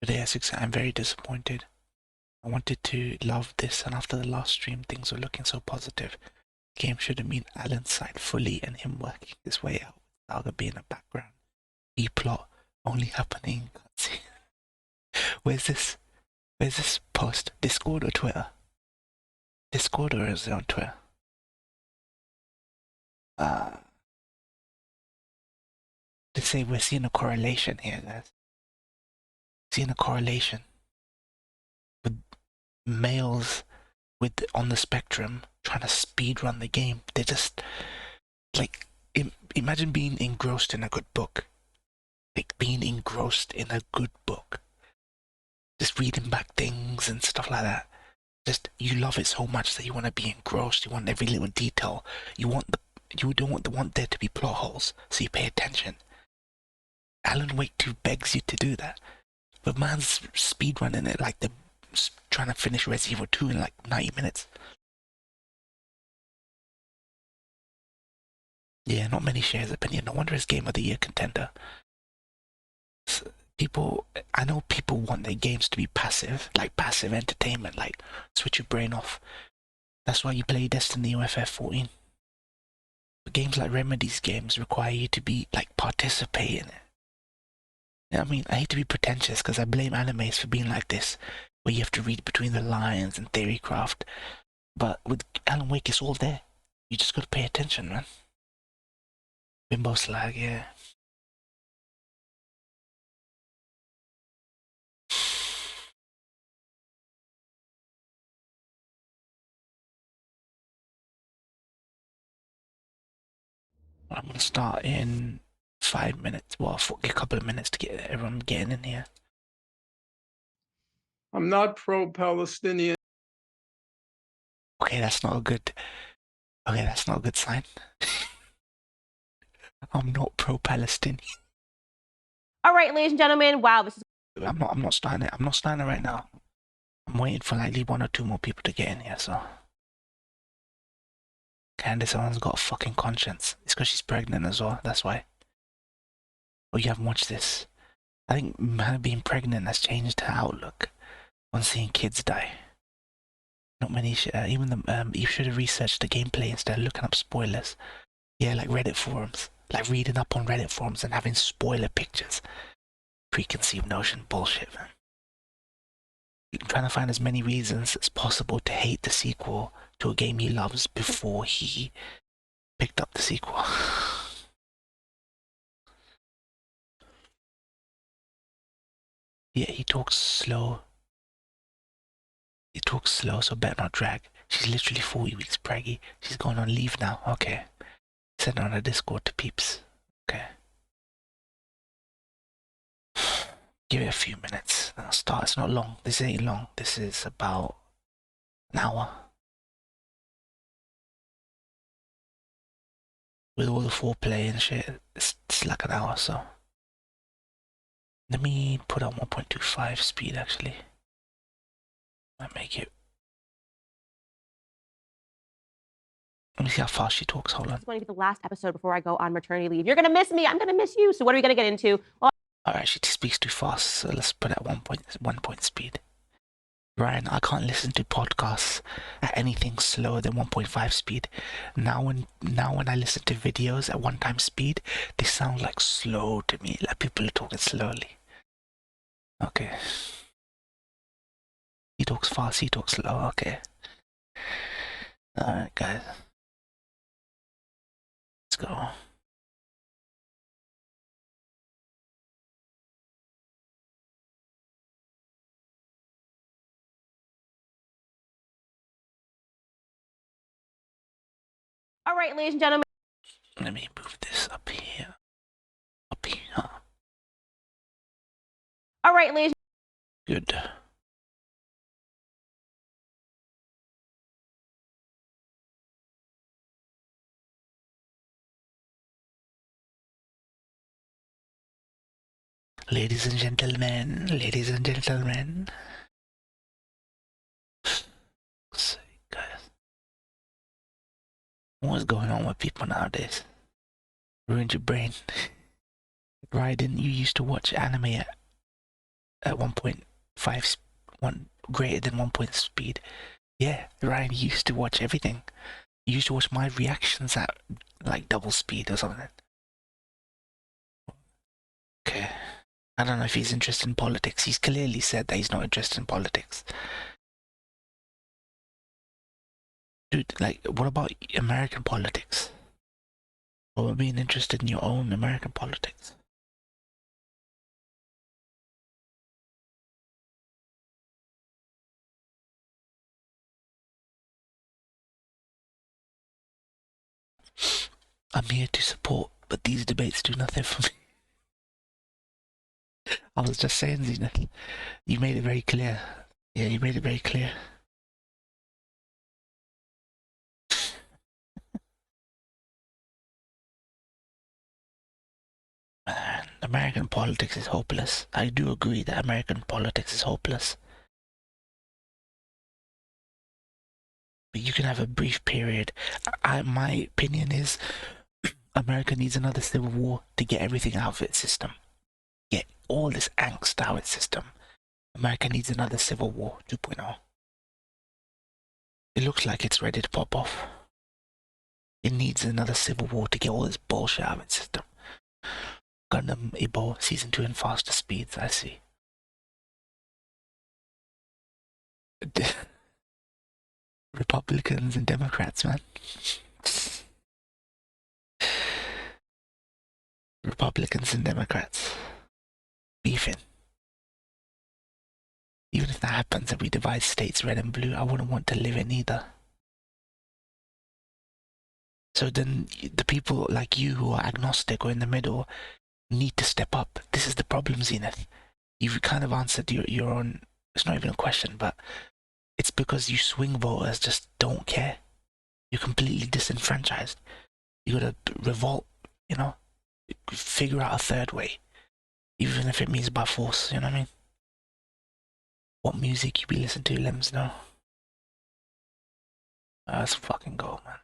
But yes, I'm very disappointed. I wanted to love this, and after the last stream, things were looking so positive. The game should have been Alan's side fully and him working his way out without there being a background B-plot only happening. Where's this? Where's this post? Discord or Twitter? Discord or is it on Twitter? They say we're seeing a correlation here, guys. Seeing a correlation with males on the spectrum trying to speed run the game. They're just like, imagine being engrossed in a good book. Like being engrossed in a good book. Just reading back things and stuff like that. Just, you love it so much that you want to be engrossed. You want every little detail. You don't want there to be plot holes, so you pay attention. Alan Wake 2 begs you to do that. But man's speedrunning it like they're trying to finish Resident Evil 2 in like 90 minutes. Yeah, not many shares opinion. No wonder it's Game of the Year contender. I know people want their games to be passive, like passive entertainment, like switch your brain off. That's why you play Destiny or FF14. But games like Remedy's games require you to be, like, participate in it. You know what I mean? I hate to be pretentious because I blame animes for being like this, where you have to read between the lines and theorycraft. But with Alan Wake, it's all there. You just gotta pay attention, man. Bimbo slag, yeah. I'm gonna start in 5 minutes. Well, a couple of minutes to get everyone getting in here. I'm not pro-Palestinian. Okay, that's not a good. Okay, that's not a good sign. I'm not pro-Palestinian. All right, ladies and gentlemen. Wow, this is. I'm not starting it. I'm not starting it right now. I'm waiting for like one or two more people to get in here. So Candace, Owens got a fucking conscience. It's because she's pregnant as well. That's why. Oh, you haven't watched this. I think her being pregnant has changed her outlook on seeing kids die. Not many. Even the you should have researched the gameplay instead of looking up spoilers. Yeah, like Reddit forums, like reading up on Reddit forums and having spoiler pictures. Preconceived notion bullshit, man. I'm trying to find as many reasons as possible to hate the sequel to a game he loves before he picked up the sequel. Yeah, he talks slow. He talks slow, so better not drag. She's literally 40 weeks preggy. She's going on leave now. Okay. Send on a Discord to peeps. Okay. Give it a few minutes. I'll start. It's not long. This ain't long. This is about an hour. With all the foreplay and shit, it's like an hour, so. Let me put on 1.25 speed, actually. Might make it. Let me see how fast she talks. Hold on. It's going to be the last episode before I go on maternity leave. You're going to miss me. I'm going to miss you. So what are we going to get into? Well, alright, she speaks too fast, so let's put it at 1 point speed. Ryan, I can't listen to podcasts at anything slower than 1.5 speed. Now when I listen to videos at 1 time speed, they sound like slow to me, like people are talking slowly. Okay. He talks fast, he talks slow, okay. Alright, guys. Let's go. all right, ladies and gentlemen. Let me move this up here. Up here. All right, ladies. Good. Ladies and gentlemen, guys, what's going on with people nowadays? Ruined your brain. Right, didn't you used to watch anime at 1.5, greater than 1 point speed. Yeah, Ryan used to watch everything. He used to watch my reactions at like double speed or something. Okay. I don't know if he's interested in politics. He's clearly said that he's not interested in politics. Dude, like, what about American politics? What about being interested in your own American politics? I'm here to support, but these debates do nothing for me. I was just saying, Zenith. You made it very clear. Yeah, you made it very clear. Man, American politics is hopeless. I do agree that American politics is hopeless. But you can have a brief period. My opinion is America needs another civil war to get everything out of its system. Get all this angst out of its system. America needs another civil war 2.0. It looks like it's ready to pop off. It needs another civil war to get all this bullshit out of its system. Gundam Ebo Season 2 in faster speeds, I see. Republicans and Democrats, man. Republicans and Democrats beefing. Even if that happens and we divide states red and blue, I wouldn't want to live in either. So then the people like you who are agnostic or in the middle need to step up. This is the problem, Zenith. You've kind of answered your own, it's not even a question, but it's because you swing voters just don't care. You're completely disenfranchised. You gotta revolt, you know? Figure out a third way. Even if it means by force, you know what I mean? What music you be listening to, let us know. Let's fucking go, man.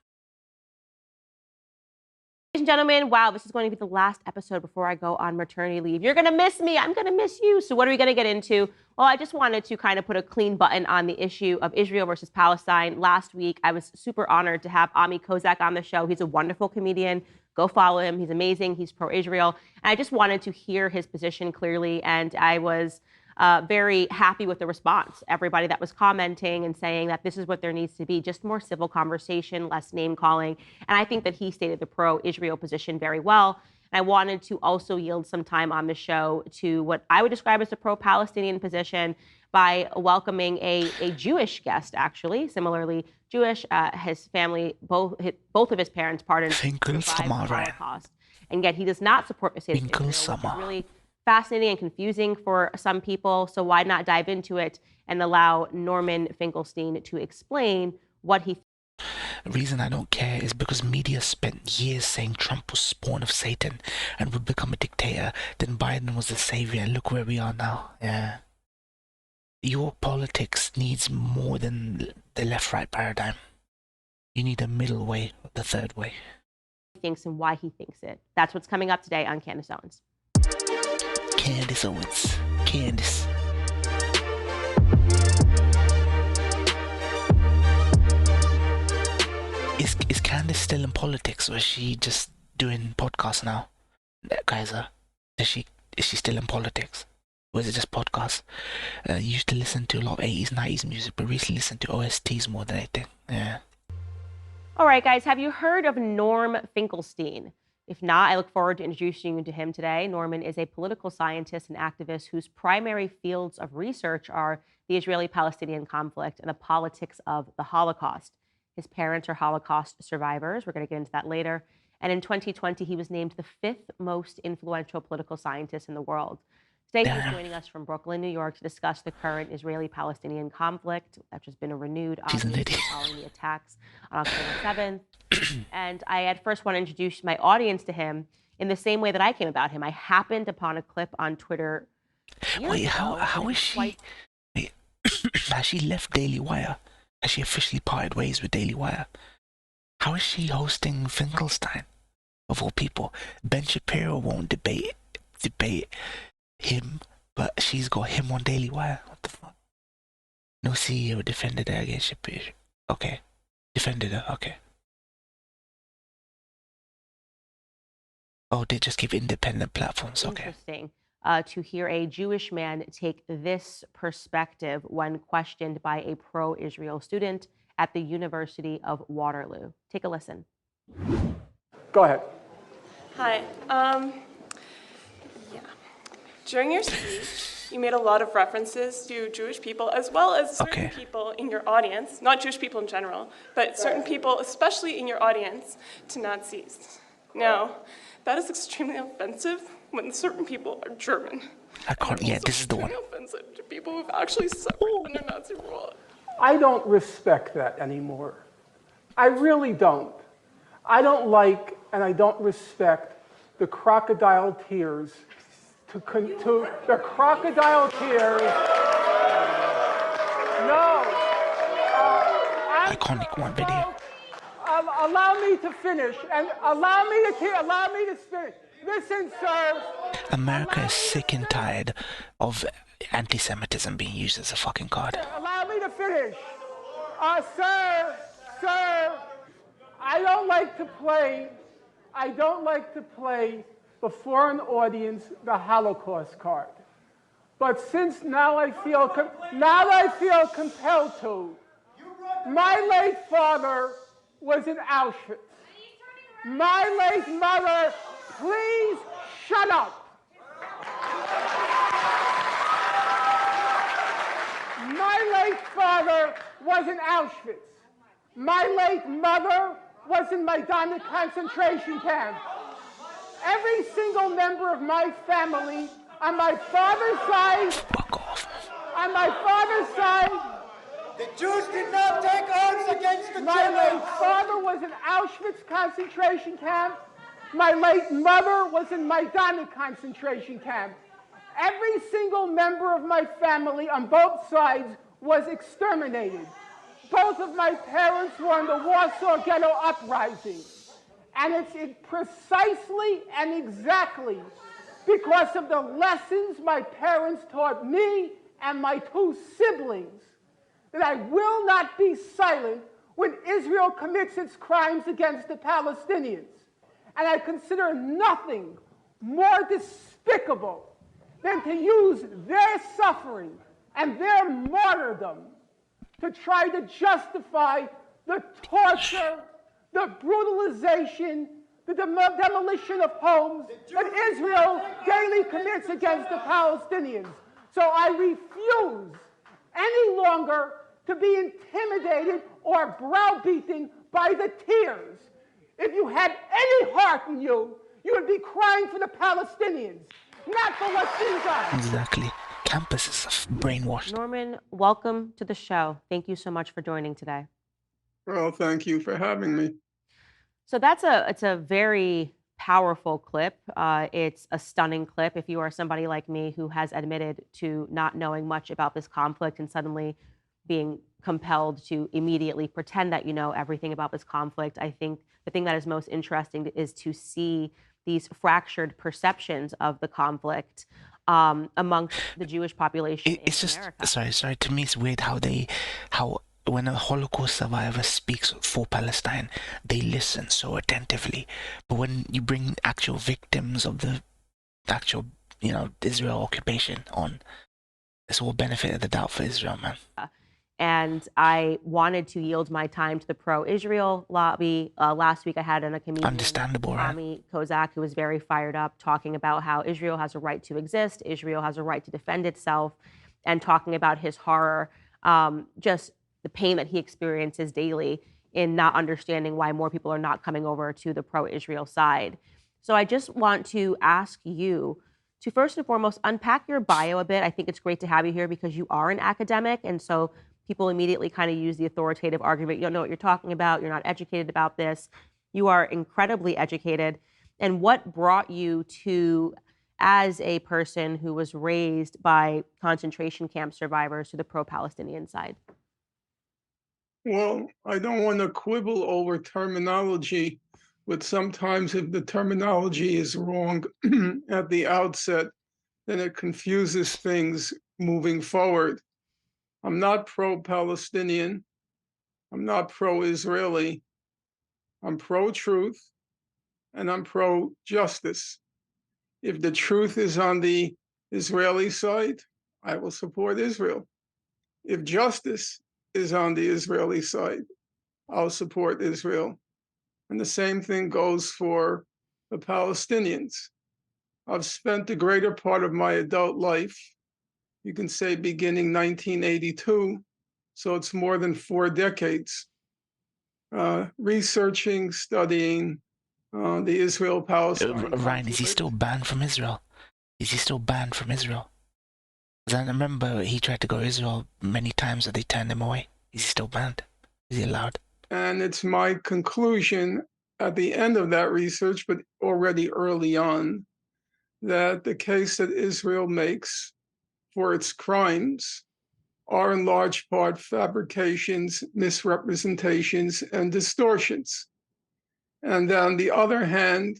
Ladies and gentlemen, wow, this is going to be the last episode before I go on maternity leave. You're going to miss me. I'm going to miss you. So what are we going to get into? Well, I just wanted to kind of put a clean button on the issue of Israel versus Palestine. Last week, I was super honored to have Ami Kozak on the show. He's a wonderful comedian. Go follow him. He's amazing. He's pro-Israel. And I just wanted to hear his position clearly. And I was very happy with the response. Everybody that was commenting and saying that this is what there needs to be, just more civil conversation, less name calling. And I think that he stated the pro-Israel position very well. And I wanted to also yield some time on the show to what I would describe as a pro-Palestinian position by welcoming a Jewish guest, actually, similarly Jewish. His family, both of his parents pardoned survived the Holocaust, and yet he does not support the state of Israel, which is really fascinating and confusing for some people. So why not dive into it and allow Norman Finkelstein to explain what he The reason I don't care is because media spent years saying Trump was spawn of Satan and would become a dictator. Then Biden was the savior. Look where we are now. Yeah. Your politics needs more than the left-right paradigm. You need a middle way, the third way. Thinks and why he thinks it. That's what's coming up today on Candace Owens. Candace Owens. Candace. Is Candace still in politics, or is she just doing podcasts now? Kaiser, is she still in politics? Or is it just podcasts? Used to listen to a lot of 80s, 90s music, but recently listen to OSTs more than anything. Yeah. All right, guys, have you heard of Norm Finkelstein? If not, I look forward to introducing you to him today. Norman is a political scientist and activist whose primary fields of research are the Israeli-Palestinian conflict and the politics of the Holocaust. His parents are Holocaust survivors. We're going to get into that later. And in 2020, he was named the 5th most influential political scientist in the world. Today, he's joining us from Brooklyn, New York, to discuss the current Israeli-Palestinian conflict, which has been a renewed obviously following the attacks on October 7th. And I at first want to introduce my audience to him in the same way that I came about him. I happened upon a clip on Twitter. Wait, how is she? Wait, has she left Daily Wire? Has she officially parted ways with Daily Wire? How is she hosting Finkelstein, of all people? Ben Shapiro won't debate him, But she's got him on Daily Wire. What the fuck? No CEO defended her against ship. Okay. Defended her. Okay. Oh, they just give independent platforms. Okay. Interesting to hear a Jewish man take this perspective when questioned by a pro-Israel student at the University of Waterloo. Take a listen. Go ahead. Hi. Yeah. During your speech, you made a lot of references to Jewish people as well as certain people in your audience, not Jewish people in general, but certain people, especially in your audience, to Nazis. Now, that is extremely offensive when certain people are German. I can't. Yeah, this is the one. Extremely offensive to people who've actually suffered under Nazi rule. I don't respect that anymore. I really don't. I don't like and I don't respect the crocodile tears to the crocodile tears. No. Iconic one video. Allow me to finish and allow me to finish. Listen, sir. America is sick and tired of anti-Semitism being used as a fucking card. Allow me to finish. Sir, I don't like to play before an audience the Holocaust card. But since now I feel compelled to. My late father was in Auschwitz. My late mother, please shut up. My late father was in Auschwitz. My late mother was in Majdanek concentration camp. Every single member of my family on my father's side, the Jews did not take arms against the Germans. My late father was in Auschwitz concentration camp. My late mother was in Majdanek concentration camp. Every single member of my family on both sides was exterminated. Both of my parents were in the Warsaw Ghetto Uprising. And it's precisely and exactly because of the lessons my parents taught me and my two siblings that I will not be silent when Israel commits its crimes against the Palestinians. And I consider nothing more despicable than to use their suffering and their martyrdom to try to justify the torture, the brutalization, the demolition of homes that Israel daily commits against the Palestinians. So I refuse any longer to be intimidated or browbeaten by the tears. If you had any heart in you, you would be crying for the Palestinians, not for what's being done. Exactly. Campus is brainwashed. Norman, welcome to the show. Thank you so much for joining today. Well, thank you for having me. So it's a very powerful clip. It's a stunning clip. If you are somebody like me who has admitted to not knowing much about this conflict and suddenly being compelled to immediately pretend that you know everything about this conflict, I think the thing that is most interesting is to see these fractured perceptions of the conflict amongst the Jewish population It's in just America. sorry. To me, it's weird how when a Holocaust survivor speaks for Palestine, they listen so attentively. But when you bring actual victims of the actual, Israel occupation on, it's all benefit of the doubt for Israel, man. And I wanted to yield my time to the pro-Israel lobby. Last week I had a comedian, Understandable, right? Kamuy, who was very fired up, talking about how Israel has a right to exist, Israel has a right to defend itself, and talking about his horror, just the pain that he experiences daily in not understanding why more people are not coming over to the pro-Israel side. So I just want to ask you to first and foremost unpack your bio a bit. I think it's great to have you here because you are an academic, and so people immediately kind of use the authoritative argument. You don't know what you're talking about. You're not educated about this. You are incredibly educated. And what brought you to, as a person who was raised by concentration camp survivors, to the pro-Palestinian side? Well, I don't want to quibble over terminology, but sometimes if the terminology is wrong at the outset, then it confuses things moving forward. I'm not pro-Palestinian. I'm not pro-Israeli. I'm pro-truth, and I'm pro-justice. If the truth is on the Israeli side, I will support Israel. If justice is on the Israeli side, I'll support Israel. And the same thing goes for the Palestinians. I've spent the greater part of my adult life, you can say beginning 1982, so it's more than 4 decades, researching, studying the Israel-Palestine Ryan, is he still banned from Israel? Is he still banned from Israel? Because I remember he tried to go to Israel many times, but they turned him away. Is he still banned? Is he allowed? And it's my conclusion at the end of that research, but already early on, that the case that Israel makes for its crimes are in large part fabrications, misrepresentations, and distortions. And on the other hand,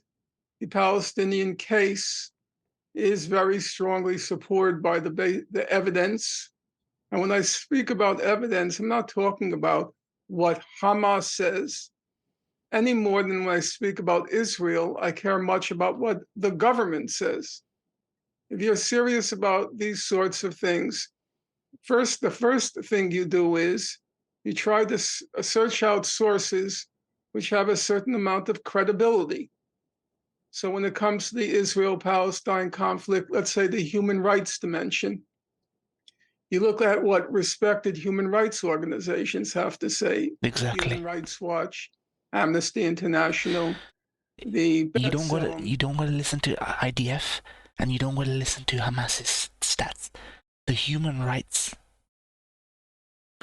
the Palestinian case is very strongly supported by the evidence. And when I speak about evidence, I'm not talking about what Hamas says any more than when I speak about Israel. I care much about what the government says. If you're serious about these sorts of things, the first thing you do is you try to search out sources which have a certain amount of credibility. So when it comes to the Israel-Palestine conflict, let's say the human rights dimension, you look at what respected human rights organizations have to say. Exactly. Human Rights Watch, Amnesty International, you don't gotta listen to IDF, and you don't gotta listen to Hamas's stats. The human rights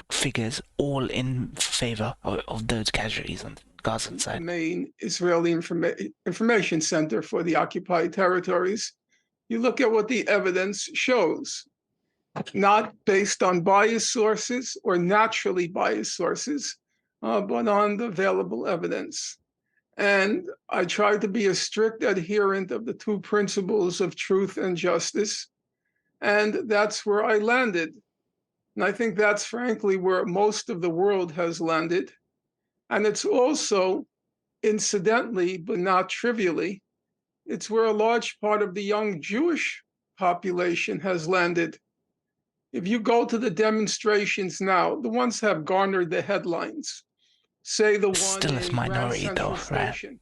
figures all in favor of those casualties on the Gaza side. The main Israeli information center for the occupied territories. You look at what the evidence shows, not based on biased sources or naturally biased sources, but on the available evidence. And I try to be a strict adherent of the 2 principles of truth and justice. And that's where I landed. And I think that's frankly where most of the world has landed. And it's also, incidentally, but not trivially, it's where a large part of the young Jewish population has landed. If you go to the demonstrations now, the ones have garnered the headlines, say the one still in a minority Grand though, Central right? Station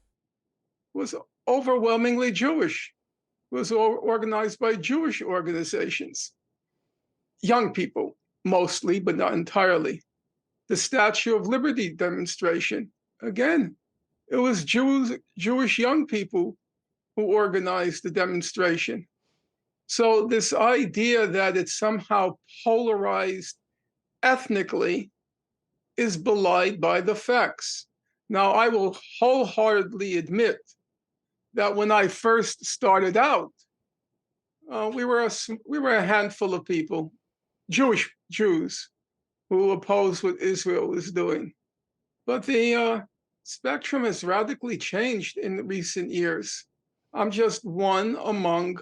was overwhelmingly Jewish, was organized by Jewish organizations, young people mostly, but not entirely. The Statue of Liberty demonstration, again, it was Jewish young people who organized the demonstration. So this idea that it's somehow polarized ethnically is belied by the facts. Now, I will wholeheartedly admit that when I first started out, we were a handful of people, Jews, who opposed what Israel was doing. But the spectrum has radically changed in recent years. I'm just one among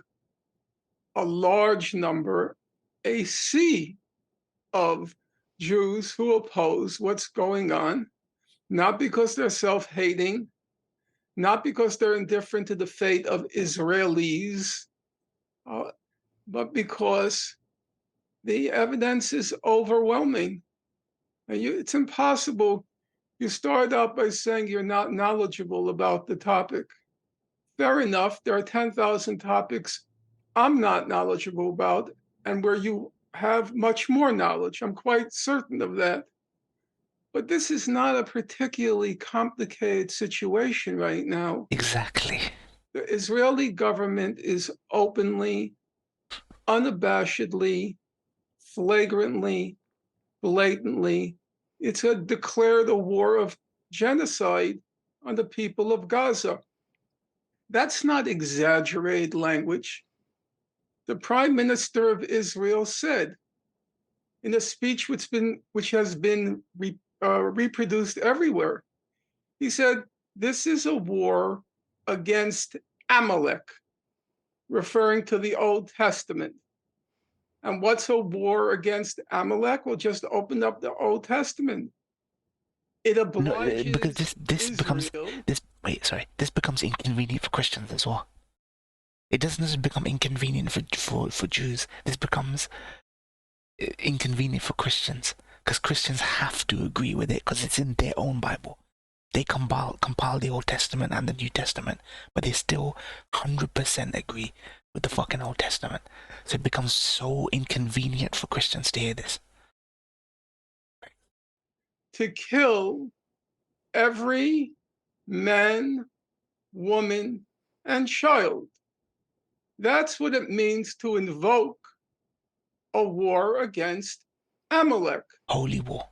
a large number, a sea of Jews who oppose what's going on, not because they're self-hating, not because they're indifferent to the fate of Israelis, but because the evidence is overwhelming. And it's impossible. You start out by saying you're not knowledgeable about the topic. Fair enough, there are 10,000 topics I'm not knowledgeable about, and where you have much more knowledge. I'm quite certain of that. But this is not a particularly complicated situation right now. Exactly. The Israeli government is openly, unabashedly, flagrantly, blatantly, it's declared a war of genocide on the people of Gaza. That's not exaggerated language. The Prime Minister of Israel said in a speech which has been reproduced everywhere, he said, this is a war against Amalek. referring to the Old Testament. And what's a war against Amalek? Well, just open up the Old Testament. It obliges because this becomes Israel. this becomes inconvenient for Christians as well. It doesn't just become inconvenient for Jews. This becomes inconvenient for Christians because Christians have to agree with it because it's in their own Bible. They compile the Old Testament and the New Testament, but they still 100% agree with the fucking Old Testament. So it becomes so inconvenient for Christians to hear this. To kill every man, woman, and child. That's what it means to invoke a war against Amalek. Holy war.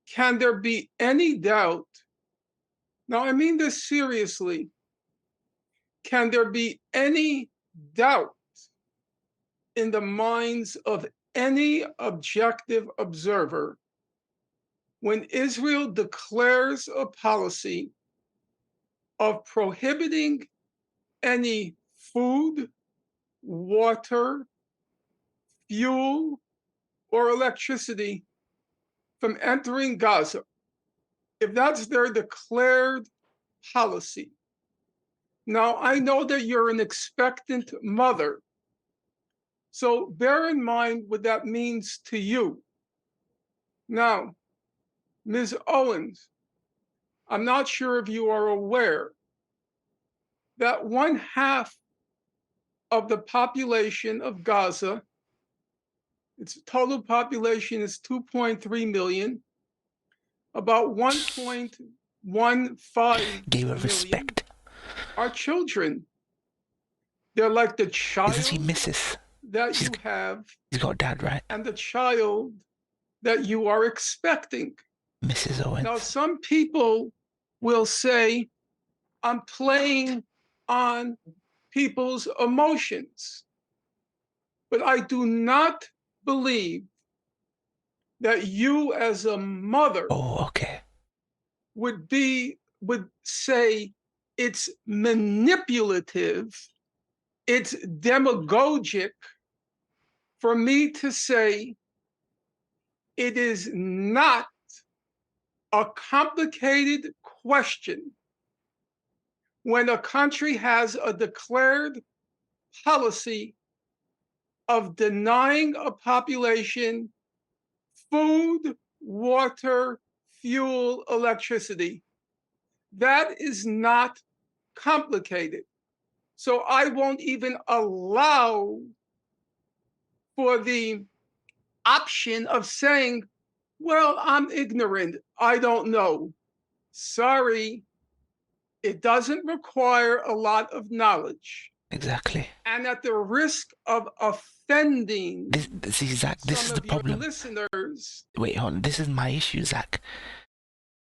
Can there be any doubt? Now, I mean this seriously. Can there be any doubt in the minds of any objective observer when Israel declares a policy of prohibiting any food, water, fuel, or electricity from entering Gaza? If that's their declared policy. Now, I know that you're an expectant mother, so bear in mind what that means to you. Now, Ms. Owens, I'm not sure if you are aware that 1/2 of the population of Gaza, its total population is 2.3 million, about 1.15 Give her million respect. are children. They're like the child Isn't she Mrs.? that you have. She's got dad, right? And the child that you are expecting. Mrs. Owens. Now, some people will say, I'm playing on people's emotions. But I do not believe that you as a mother would say it's manipulative, it's demagogic for me to say it is not a complicated question when a country has a declared policy of denying a population food, water, fuel, electricity. That is not complicated. So I won't even allow for the option of saying, well, I'm ignorant, I don't know. Sorry, it doesn't require a lot of knowledge. Exactly. And at the risk of offending this is the problem. Listeners. Wait, hold on. This is my issue, Zach.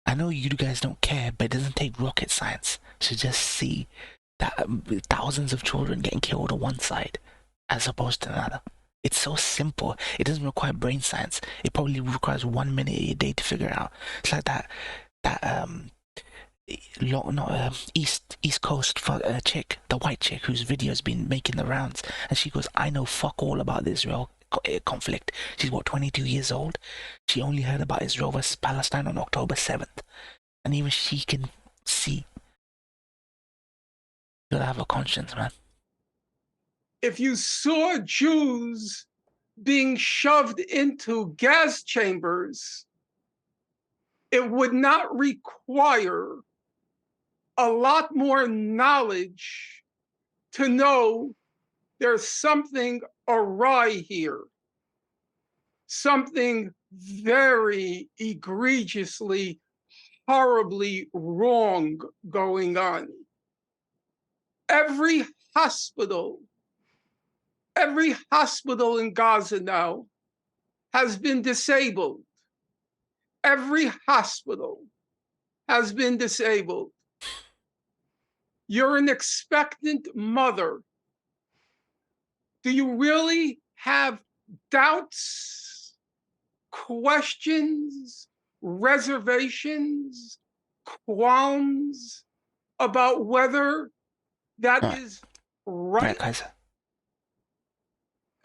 I know you guys don't care, but it doesn't take rocket science to just see that thousands of children getting killed on one side as opposed to another. It's so simple. It doesn't require brain science. It probably requires 1 minute a day to figure it out. It's like that East Coast chick, the white chick whose video's been making the rounds, and she goes, I know fuck all about the Israel conflict. She's 22 years old. She only heard about Israel versus Palestine on October 7th, and even she can see. You gotta have a conscience, man. If you saw Jews being shoved into gas chambers, it would not require a lot more knowledge to know there's something awry here, something very egregiously, horribly wrong going on. Every hospital in Gaza now has been disabled. Every hospital has been disabled. You're an expectant mother. Do you really have doubts, questions, reservations, qualms about whether that is right?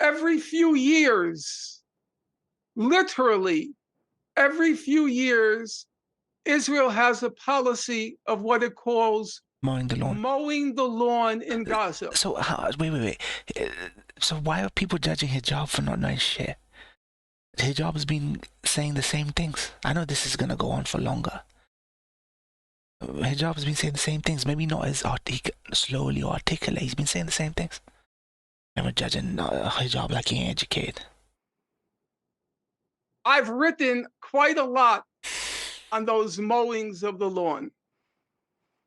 every few years, literally every few years, Israel has a policy of what it calls mowing the lawn in Gaza. So wait. So why are people judging hijab for not knowing shit? Hijab has been saying the same things. I know this is gonna go on for longer. Hijab has been saying the same things, maybe not as slowly or articulate. He's been saying the same things. And we're judging hijab like he ain't educated. I've written quite a lot on those mowings of the lawn.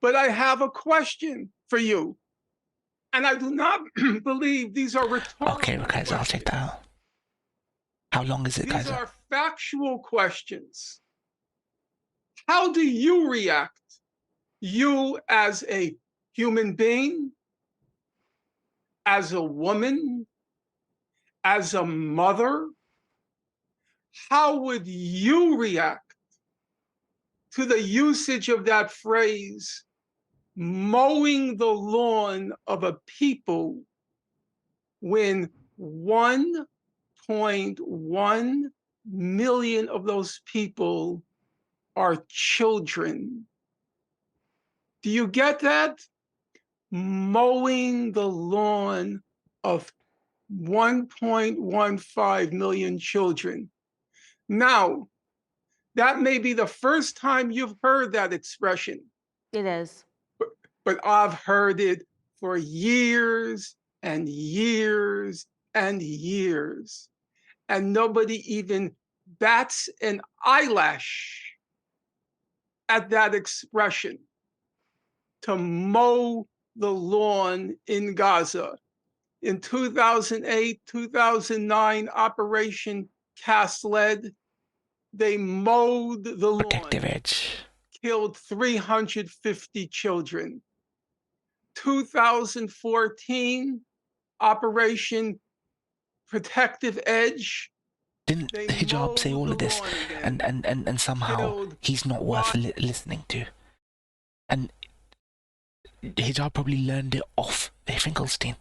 But I have a question for you. And I do not believe these are rhetorical questions. I'll take that out. How long is it, guys? These are factual questions. How do you react? You as a human being, as a woman, as a mother, how would you react to the usage of that phrase, mowing the lawn of a people, when 1.1 million of those people are children? Do you get that? Mowing the lawn of 1.15 million children. Now, that may be the first time you've heard that expression. It is. But I've heard it for years and years and years. And nobody even bats an eyelash at that expression, to mow the lawn in Gaza. In 2008, 2009, Operation Cast Lead, they mowed the lawn. Protective edge. Killed 350 children. 2014, Operation Protective Edge. Didn't hijab say all of this? And somehow he's not worth listening to. And hijab probably learned it off Finkelstein.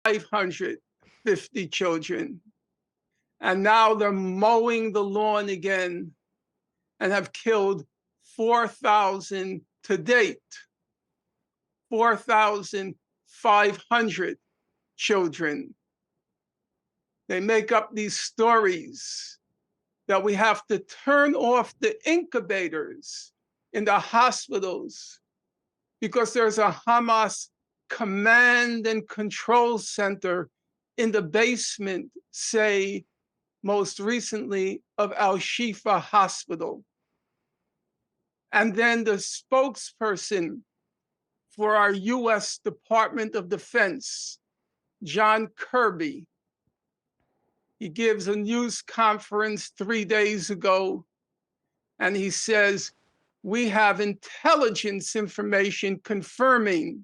550 children. And now they're mowing the lawn again and have killed 4,000 to date. 4,500 children. They make up these stories that we have to turn off the incubators in the hospitals because there's a Hamas command and control center in the basement, say, most recently of Al-Shifa Hospital. And then the spokesperson for our US Department of Defense, John Kirby, he gives a news conference 3 days ago, and he says, we have intelligence information confirming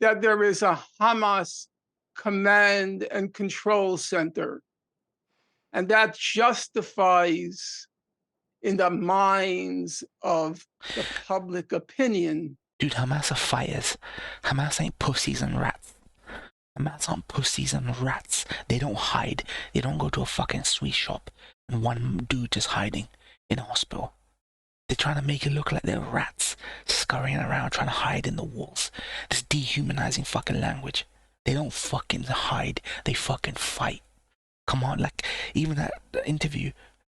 that there is a Hamas command and control center. And that justifies in the minds of the public opinion. Dude, Hamas are fighters. Hamas ain't pussies and rats. Hamas aren't pussies and rats. They don't hide. They don't go to a fucking sweet shop and one dude just hiding in a hospital. They're trying to make it look like they're rats scurrying around trying to hide in the walls. This dehumanizing fucking language. They don't fucking hide. They fucking fight. Come on, like even that interview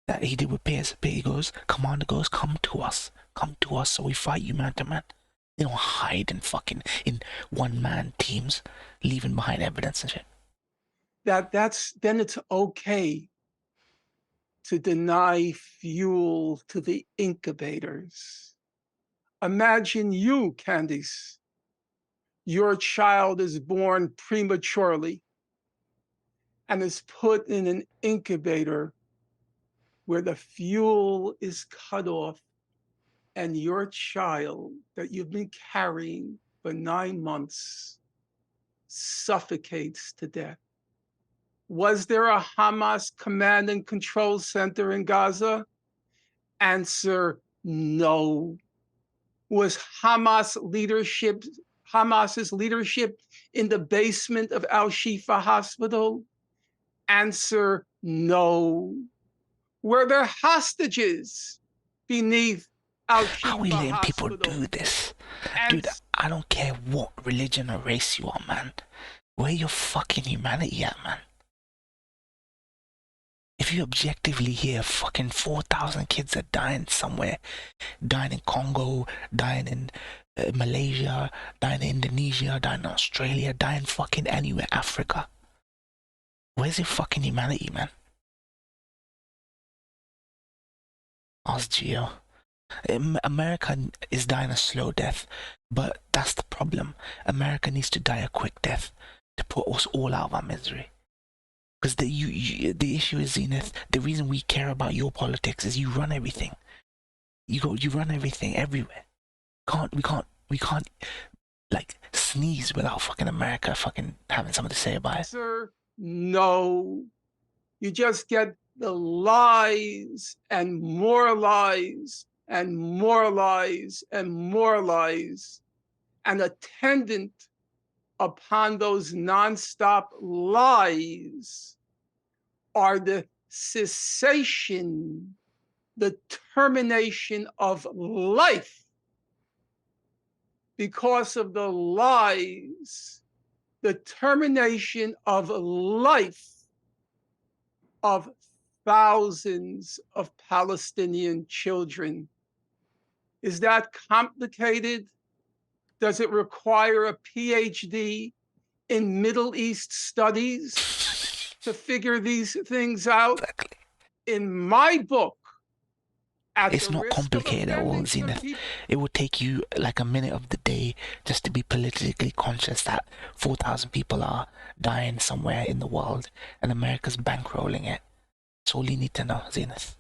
that he did with Pierce, he goes, Commander goes, come to us so we fight you man to man. They don't hide in one-man teams, leaving behind evidence and shit. Then it's okay to deny fuel to the incubators. Imagine you, Candace. Your child is born prematurely and is put in an incubator where the fuel is cut off, and your child that you've been carrying for 9 months suffocates to death. Was there a Hamas command and control center in Gaza? Answer, no. Was Hamas leadership Hamas's leadership in the basement of Al-Shifa Hospital? Answer, no. Were there hostages beneath Al-Shifa How are we letting people Hospital? do this? Dude, I don't care what religion or race you are, man. Where your fucking humanity at, man? If you objectively hear fucking 4,000 kids are dying somewhere, dying in Congo, dying in Malaysia, dying in Indonesia, dying in Australia, dying fucking anywhere, Africa. Where's your fucking humanity, man? Ask Gio. America is dying a slow death, but that's the problem. America needs to die a quick death to put us all out of our misery. Because the issue is, Zenith, the reason we care about your politics is you run everything. You run everything everywhere. We can't like sneeze without fucking America fucking having something to say about it. Sir, no. You just get the lies and more lies and more lies and more lies. And attendant upon those nonstop lies are the cessation, the termination of life because of the lies, the termination of life of thousands of Palestinian children. Is that complicated? Does it require a PhD in Middle East studies to figure these things out? Exactly. In my book, it's not complicated at all, Zenith. It would take you like a minute of the day just to be politically conscious that 4,000 people are dying somewhere in the world and America's bankrolling it. That's all you need to know, Zenith.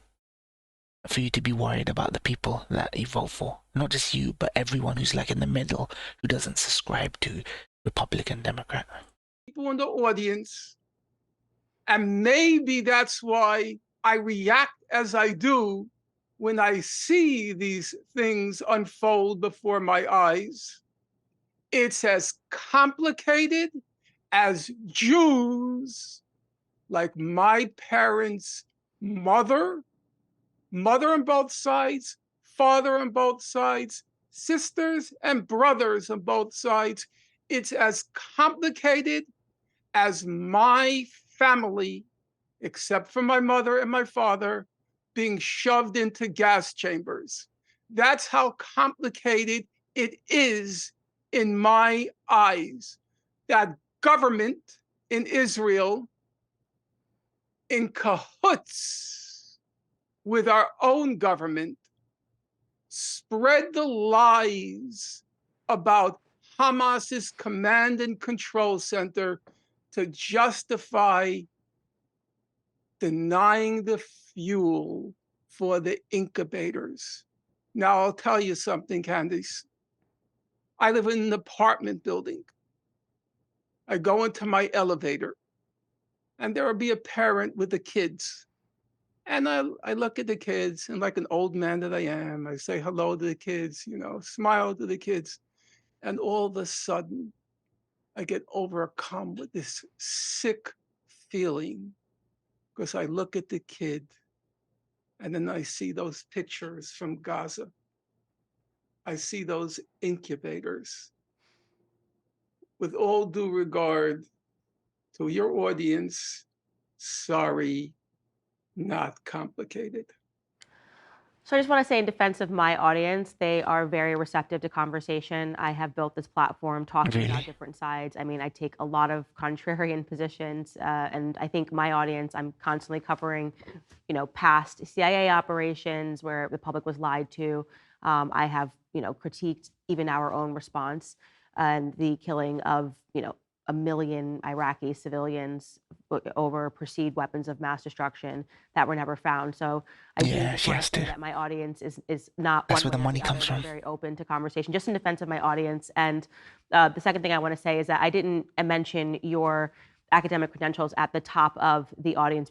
For you to be worried about the people that you vote for. Not just you, but everyone who's like in the middle who doesn't subscribe to Republican, Democrat. People in the audience, and maybe that's why I react as I do when I see these things unfold before my eyes. It's as complicated as Jews, like my parents' mother on both sides, father on both sides, sisters and brothers on both sides. It's as complicated as my family, except for my mother and my father, being shoved into gas chambers. That's how complicated it is in my eyes. That government in Israel, in cahoots with our own government, spread the lies about Hamas's command and control center to justify denying the fuel for the incubators. Now, I'll tell you something, Candace. I live in an apartment building. I go into my elevator, and there will be a parent with the kids. And I look at the kids, and like an old man that I am, I say hello to the kids, smile to the kids. And all of a sudden, I get overcome with this sick feeling because I look at the kid and then I see those pictures from Gaza. I see those incubators. With all due regard to your audience, sorry, not complicated. So I just want to say in defense of my audience, they are very receptive to conversation. I have built this platform talking about different sides. I mean, I take a lot of contrarian positions, and I think my audience, I'm constantly covering, past CIA operations where the public was lied to. I have, critiqued even our own response and the killing of, 1 million Iraqi civilians over perceived weapons of mass destruction that were never found. So I do want to say that my audience is not That's where the money comes from. Very open to conversation, just in defense of my audience. And the second thing I want to say is that I didn't mention your academic credentials at the top of the audience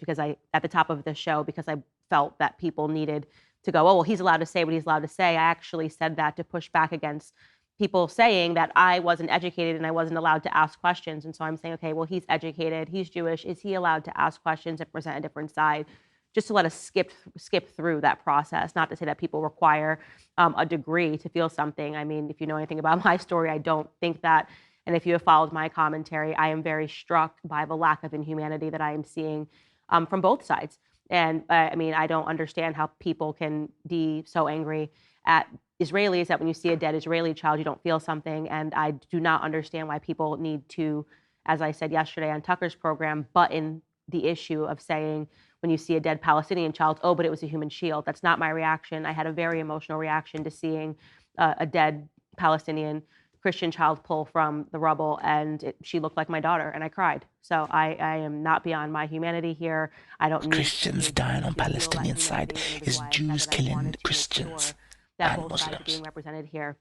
at the top of the show because I felt that people needed to go, oh, well, he's allowed to say what he's allowed to say. I actually said that to push back against people saying that I wasn't educated and I wasn't allowed to ask questions. And so I'm saying, okay, well, he's educated, he's Jewish. Is he allowed to ask questions and present a different side? Just to let us skip through that process. Not to say that people require a degree to feel something. I mean, if you know anything about my story, I don't think that. And if you have followed my commentary, I am very struck by the lack of inhumanity that I am seeing from both sides. And I mean, I don't understand how people can be so angry at Israelis that when you see a dead Israeli child, you don't feel something. And I do not understand why people need to, as I said yesterday on Tucker's program, button the issue of saying when you see a dead Palestinian child, oh, but it was a human shield. That's not my reaction. I had a very emotional reaction to seeing a dead Palestinian Christian child pull from the rubble, and she looked like my daughter, and I cried. So I am not beyond my humanity here. I don't need Christians dying on Palestinian side is Jews killing Christians that and both sides are being Muslims. represented here.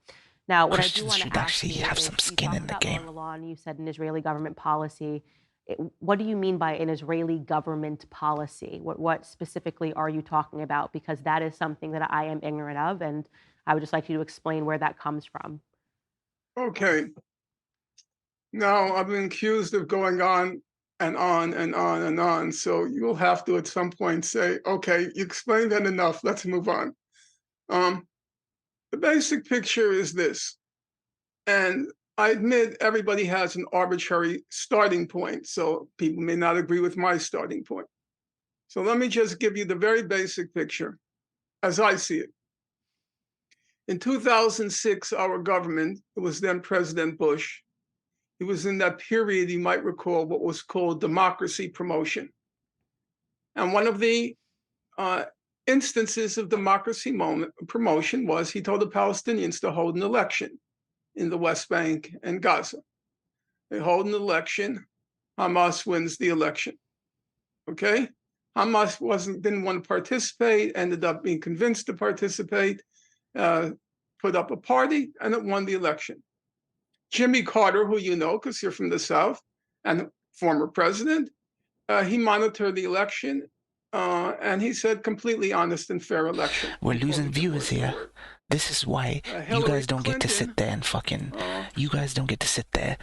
Now, what Christians I do want should to ask actually you have is, some you skin talked in the about game. mowing the lawn, you said an Israeli government policy. What do you mean by an Israeli government policy? What specifically are you talking about? Because that is something that I am ignorant of, and I would just like you to explain where that comes from. Okay. Now, I've been accused of going on and on and on and on. So you'll have to at some point say, okay, you explained that enough. Let's move on. The basic picture is this. And I admit everybody has an arbitrary starting point. So people may not agree with my starting point. So let me just give you the very basic picture as I see it. In 2006, our government, it was then President Bush, it was in that period, you might recall, what was called democracy promotion. And one of the instances of democracy promotion was he told the Palestinians to hold an election in the West Bank and Gaza. They hold an election, Hamas wins the election. Okay? Hamas didn't want to participate, ended up being convinced to participate, put up a party, and it won the election. Jimmy Carter, who you know because you're from the South, and former president, he monitored the election, and he said completely honest and fair election. We're losing viewers here. This is why you guys don't get to sit there and fucking. You guys don't get to sit there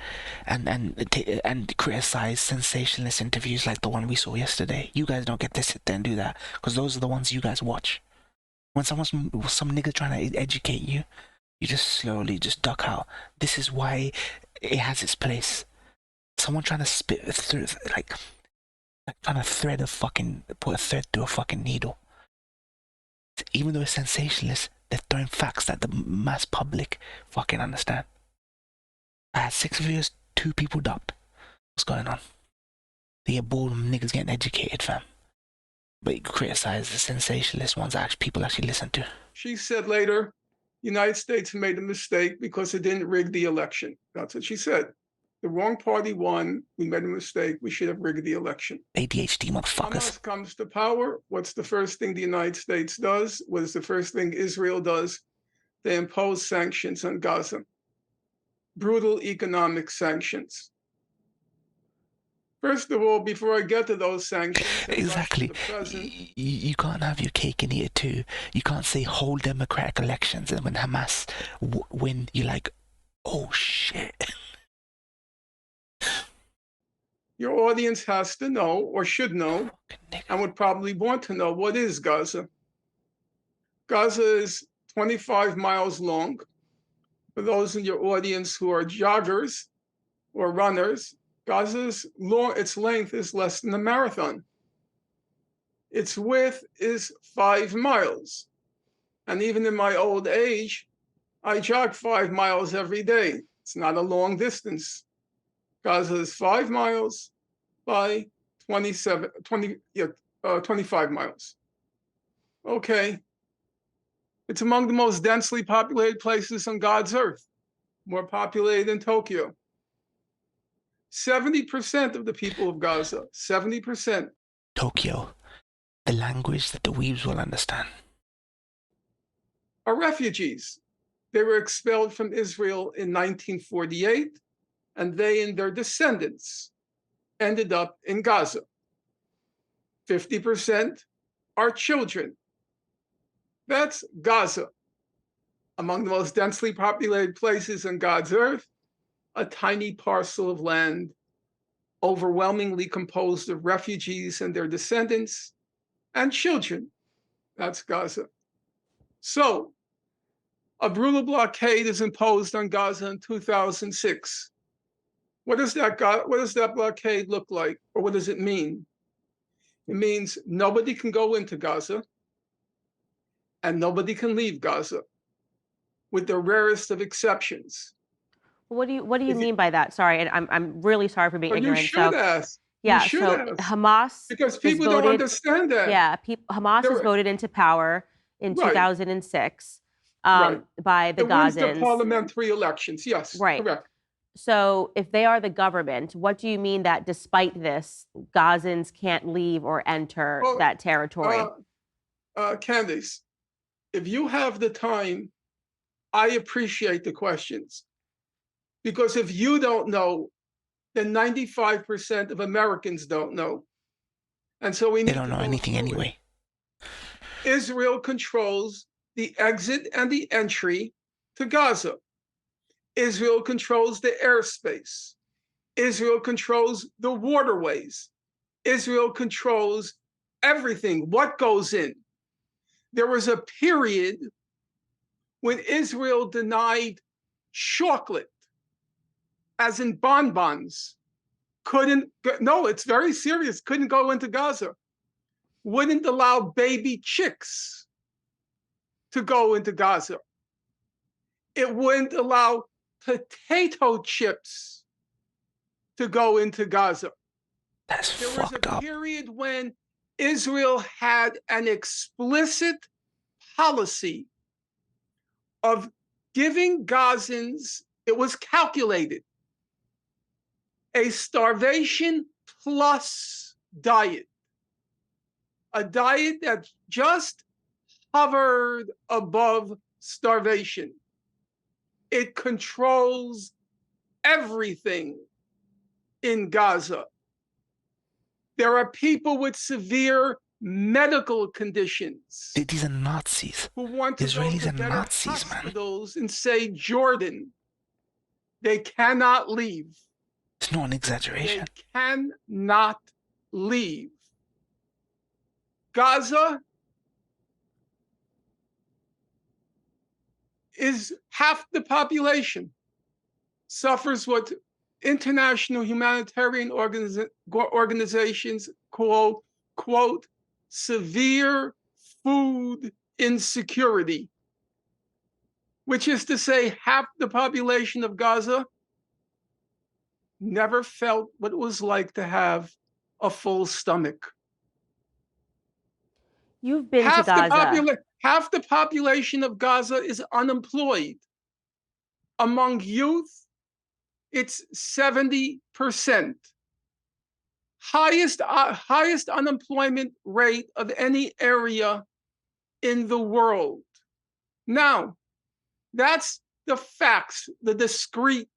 and criticize sensationalist interviews like the one we saw yesterday. You guys don't get to sit there and do that because those are the ones you guys watch. When some nigga trying to educate you, you just slowly just duck out. This is why it has its place. Someone trying to spit through, like trying to put a thread through a fucking needle. Even though it's sensationalist, they're throwing facts that the mass public fucking understand. I had 6 viewers, 2 people ducked. What's going on? They get bored when niggas getting educated, fam. But you criticize the sensationalist ones that people actually listen to. She said later, the United States made a mistake because it didn't rig the election. That's what she said. The wrong party won. We made a mistake. We should have rigged the election. ADHD motherfuckers. Hamas comes to power. What's the first thing the United States does? What is the first thing Israel does? They impose sanctions on Gaza. Brutal economic sanctions. First of all, before I get to those sanctions, exactly, you can't have your cake and eat it too. You can't say whole democratic elections and when Hamas win, you're like, oh shit. Your audience has to know or should know and would probably want to know what is Gaza. Gaza is 25 miles long. For those in your audience who are joggers or runners, Gaza's its length is less than a marathon. Its width is 5 miles. And even in my old age, I jog 5 miles every day. It's not a long distance. Gaza is 5 miles by 25 miles. Okay. It's among the most densely populated places on God's earth, more populated than Tokyo. 70% of the people of Gaza, 70%. Tokyo, the language that the weebs will understand. Are refugees. They were expelled from Israel in 1948, and they and their descendants ended up in Gaza. 50% are children. That's Gaza, among the most densely populated places on God's earth, a tiny parcel of land overwhelmingly composed of refugees and their descendants and children. That's Gaza. So, a brutal blockade is imposed on Gaza in 2006. What does that blockade look like, or what does it mean? It means nobody can go into Gaza and nobody can leave Gaza, with the rarest of exceptions. What do you mean by that? Sorry, and I'm really sorry for being ignorant. You should ask. Yeah, you should so ask. Hamas because people don't understand that. Yeah, Hamas was voted into power in 2006 by the Gazans. It wins the parliamentary elections. Yes, right. Correct. So if they are the government, what do you mean that despite this, Gazans can't leave or enter that territory? Candace, if you have the time, I appreciate the questions. Because if you don't know, then 95% of Americans don't know. And so they don't know anything anyway. Israel controls the exit and the entry to Gaza. Israel controls the airspace. Israel controls the waterways. Israel controls everything, what goes in. There was a period when Israel denied chocolate, as in bonbons, it's very serious, couldn't go into Gaza. Wouldn't allow baby chicks to go into Gaza. It wouldn't allow potato chips to go into Gaza. There was a period when Israel had an explicit policy of giving Gazans, it was calculated, a starvation plus diet, a diet that just hovered above starvation. It controls everything in Gaza. There are people with severe medical conditions. These are Nazis. Who want to Israelis go to are Nazis, hospitals in, say, Jordan. They cannot leave. It's not an exaggeration. They cannot leave. Gaza is half the population, suffers what international humanitarian organizations call, quote, severe food insecurity, which is to say half the population of Gaza never felt what it was like to have a full stomach. You've been to Gaza. Half the population of Gaza is unemployed. Among youth, it's 70%. Highest unemployment rate of any area in the world. Now, that's the facts, the discrete,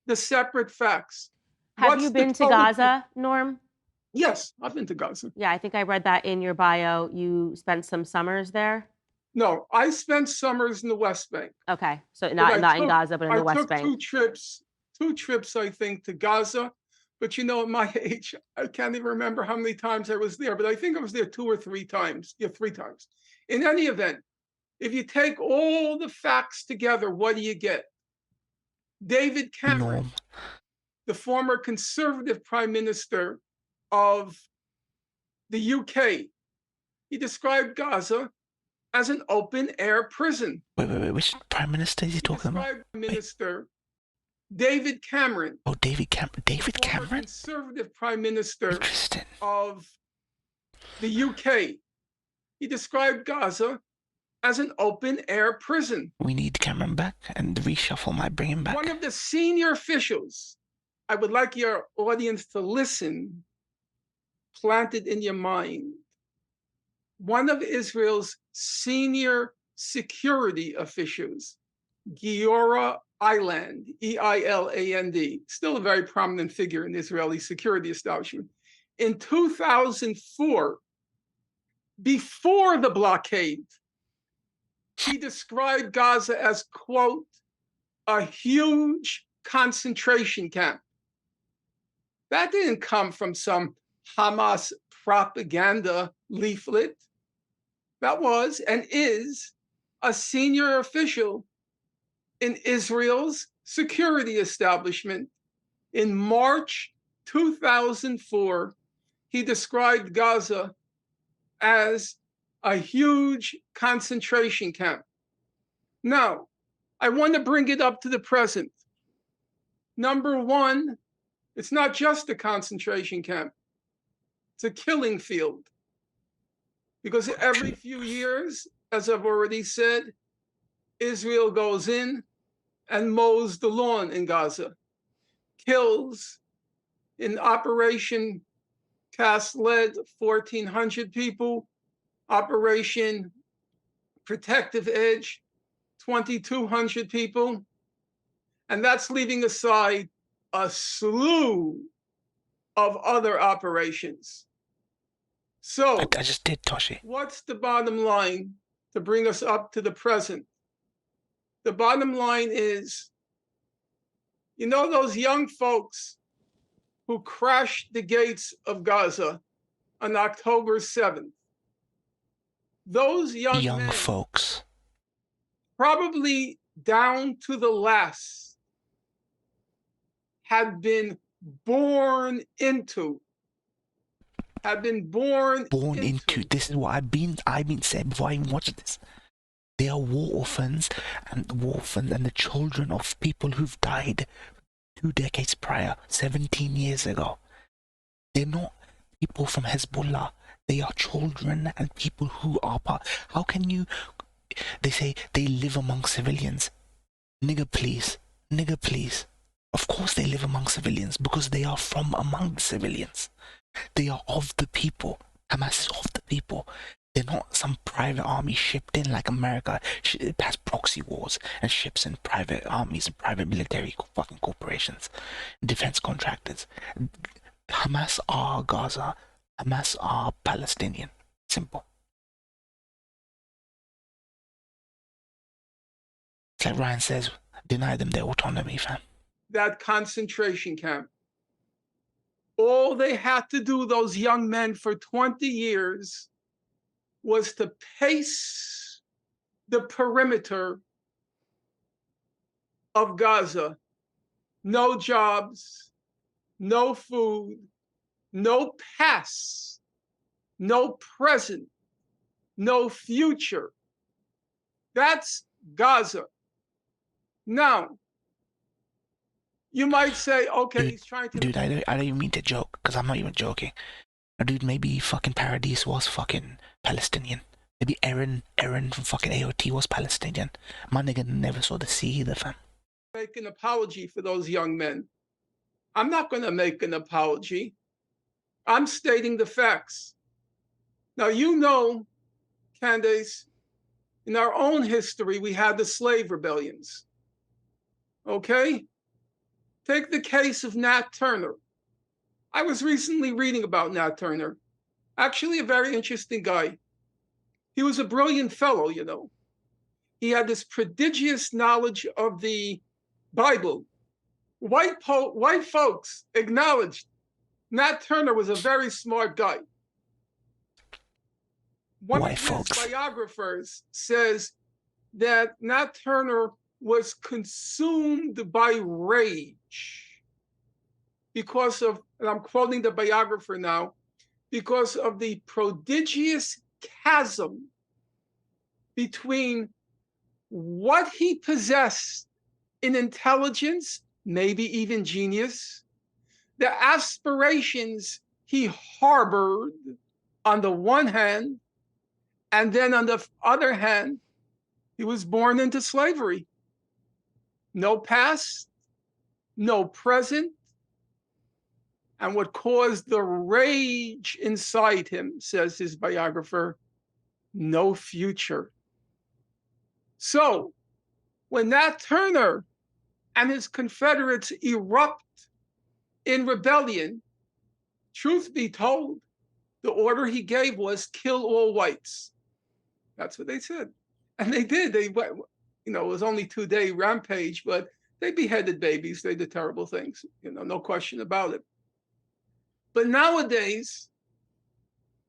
the separate facts. Have you been to Gaza, Norm? Yes, I've been to Gaza. Yeah, I think I read that in your bio. You spent some summers there? No, I spent summers in the West Bank. Okay, so not in Gaza, but in the West Bank. I took two trips, I think, to Gaza. But at my age, I can't even remember how many times I was there, but I think I was there 2 or 3 times. Yeah, 3 times. In any event, if you take all the facts together, what do you get? David Cameron, the former Conservative Prime Minister of the UK, he described Gaza as an open-air prison. Wait, which Prime Minister is he talking about? Prime Minister David Cameron. Oh, David Cameron? Conservative Prime Minister of the UK. He described Gaza as an open-air prison. We need Cameron back, and the reshuffle might bring him back. One of the senior officials, I would like your audience to listen, planted in your mind. One of Israel's senior security officials, Giora Eiland, E-I-L-A-N-D, still a very prominent figure in the Israeli security establishment. In 2004, before the blockade, He described Gaza as, quote, a huge concentration camp. That didn't come from some Hamas propaganda leaflet. That was and is a senior official in Israel's security establishment. In March 2004, he described Gaza as a huge concentration camp. Now, I want to bring it up to the present. Number one, it's not just a concentration camp, it's a killing field. Because every few years, as I've already said, Israel goes in and mows the lawn in Gaza, kills in Operation Cast Lead 1,400 people, Operation Protective Edge 2,200 people, and that's leaving aside a slew of other operations. So I just did, Toshi. What's the bottom line to bring us up to the present? The bottom line is, you know those young folks who crashed the gates of Gaza on October 7th? Those young men, folks, probably down to the last, had been born into. This is what I've been said before I even watched this. They are war orphans and the children of people who've died 2 decades prior, 17 years ago. They're not people from Hezbollah. They are children and people who are part. How can you? They say they live among civilians. Nigga, please. Of course they live among civilians because they are from among the civilians. They are of the people. Hamas is of the people. They're not some private army shipped in like America. It has proxy wars and ships in private armies and private military fucking corporations, defense contractors. Hamas are Gaza. Hamas are Palestinian. Simple. It's like Ryan says, deny them their autonomy, fam. That concentration camp. All they had to do, those young men, for 20 years was to pace the perimeter of Gaza. No jobs, no food, no past, no present, no future. That's Gaza. Now, you might say, okay, dude, he's trying to... Dude, I don't even mean to joke, because I'm not even joking. Dude, maybe fucking Paradise was fucking Palestinian. Maybe Aaron from fucking AOT was Palestinian. My nigga never saw the sea either, fam. Make an apology for those young men. I'm not going to make an apology. I'm stating the facts. Now, you know, Candace, in our own history, we had the slave rebellions. Okay? Take the case of Nat Turner. I was recently reading about Nat Turner. Actually, a very interesting guy. He was a brilliant fellow, you know. He had this prodigious knowledge of the Bible. White folks acknowledged Nat Turner was a very smart guy. One of his biographers says that Nat Turner was consumed by rage because of, and I'm quoting the biographer now, because of the prodigious chasm between what he possessed in intelligence, maybe even genius, the aspirations he harbored on the one hand, and then on the other hand, he was born into slavery. No past, no present, and what caused the rage inside him, says his biographer, no future. So, when Nat Turner and his Confederates erupt in rebellion, truth be told, the order he gave was kill all whites. That's what they said. And they did. They went, it was only 2-day rampage, but they beheaded babies. They did terrible things, no question about it. But nowadays,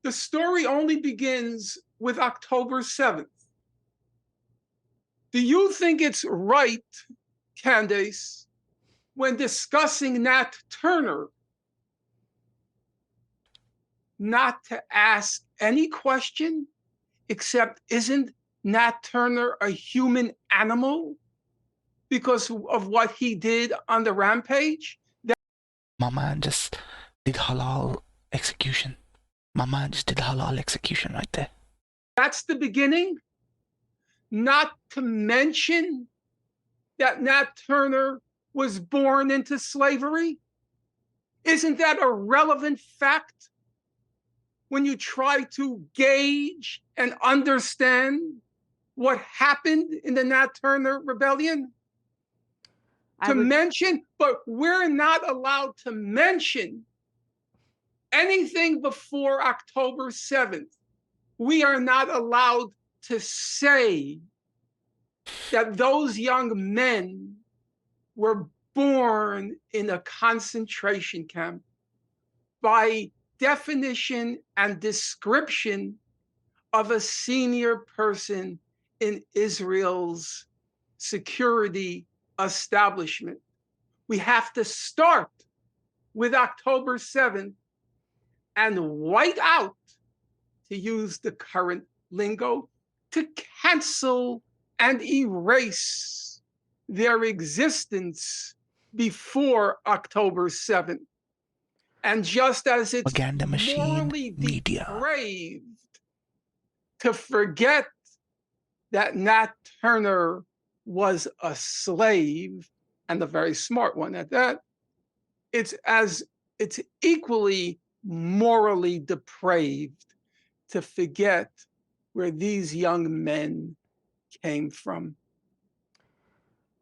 the story only begins with October 7th. Do you think it's right, Candace, when discussing Nat Turner, not to ask any question except, isn't Nat Turner a human animal because of what he did on the rampage? My man just did halal execution. My man just did halal execution right there. That's the beginning. Not to mention that Nat Turner was born into slavery. Isn't that a relevant fact when you try to gauge and understand what happened in the Nat Turner rebellion? But we're not allowed to mention anything before October 7th. We are not allowed to say that those young men were born in a concentration camp. By definition and description of a senior person in Israel's security establishment. We have to start with October 7th and white out, to use the current lingo, to cancel and erase their existence before October 7th. And just as it's morally depraved to forget that Nat Turner was a slave, and a very smart one at that, it's equally morally depraved to forget where these young men came from.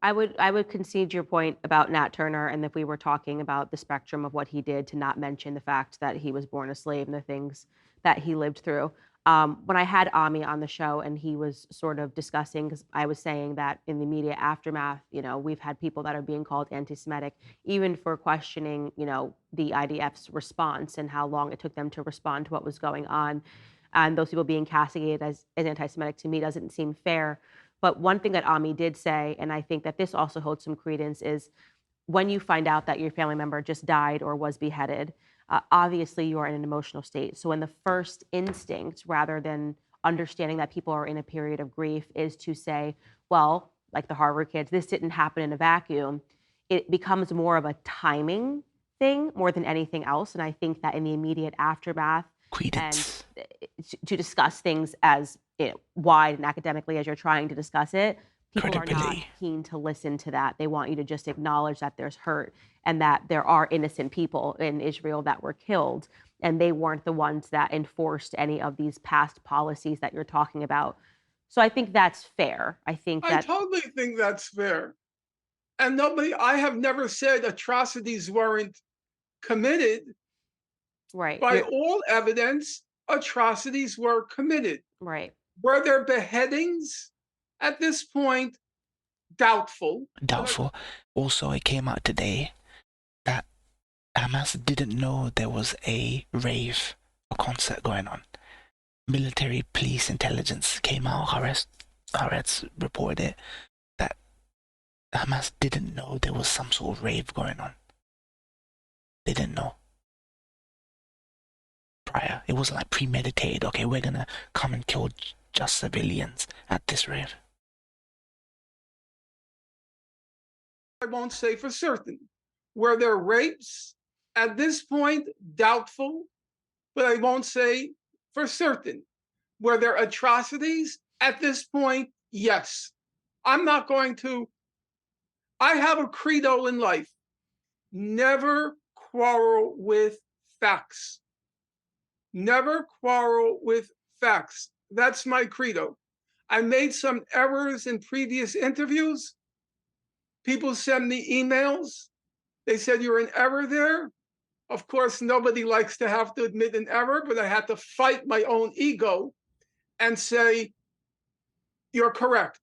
I would concede your point about Nat Turner, and if we were talking about the spectrum of what he did, to not mention the fact that he was born a slave and the things that he lived through. When I had Ami on the show and he was sort of discussing, because I was saying that in the immediate aftermath, we've had people that are being called anti-Semitic, even for questioning, the IDF's response and how long it took them to respond to what was going on. And those people being castigated as anti-Semitic, to me, doesn't seem fair. But one thing that Ami did say, and I think that this also holds some credence, is when you find out that your family member just died or was beheaded, obviously you are in an emotional state. So when the first instinct, rather than understanding that people are in a period of grief, is to say, well, like the Harvard kids, this didn't happen in a vacuum, it becomes more of a timing thing more than anything else. And I think that in the immediate aftermath, credence, and to discuss things as wide and academically as you're trying to discuss it, people are not keen to listen to that. They want you to just acknowledge that there's hurt and that there are innocent people in Israel that were killed, and they weren't the ones that enforced any of these past policies that you're talking about. So I think that's fair. I totally think that's fair. And I have never said atrocities weren't committed. Right. By all evidence, atrocities were committed. Right. Were there beheadings? At this point, doubtful. Doubtful. Also, it came out today that Hamas didn't know there was a rave, a concert going on. Military, police, intelligence came out. Haaretz reported it, that Hamas didn't know there was some sort of rave going on. They didn't know prior. It wasn't like premeditated. Okay, we're gonna come and kill just civilians at this rave. I won't say for certain. Were there rapes? At this point, doubtful, but I won't say for certain. Were there atrocities? At this point, yes. I'm not going to. I have a credo in life: never quarrel with facts. Never quarrel with facts. That's my credo. I made some errors in previous interviews. People send me emails. They said, you're in error there. Of course, nobody likes to have to admit an error, but I had to fight my own ego and say, You're correct.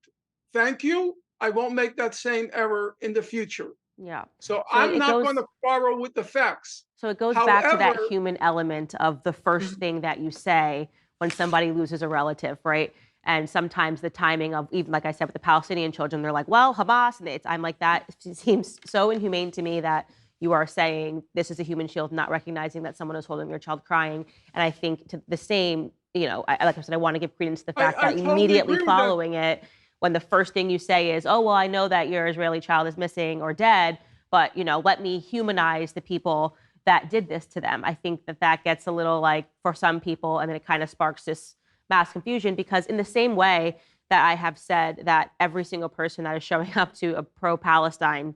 Thank you. I won't make that same error in the future. Yeah. So I'm not going to quarrel with the facts. So it goes back to that human element of the first thing that you say when somebody loses a relative, right? And sometimes the timing of, even like I said with the Palestinian children, they're like, well, Hamas, and I'm like, that seems so inhumane to me that you are saying this is a human shield, not recognizing that someone is holding your child crying. And I think to the same, you know, like I said, I want to give credence to the fact that totally immediately following it, when the first thing you say is, oh, well, I know that your Israeli child is missing or dead, but, you know, let me humanize the people that did this to them. I think that that gets a little like for some people, and then it kind of sparks this mass confusion, because in the same way that I have said that every single person that is showing up to a pro-Palestine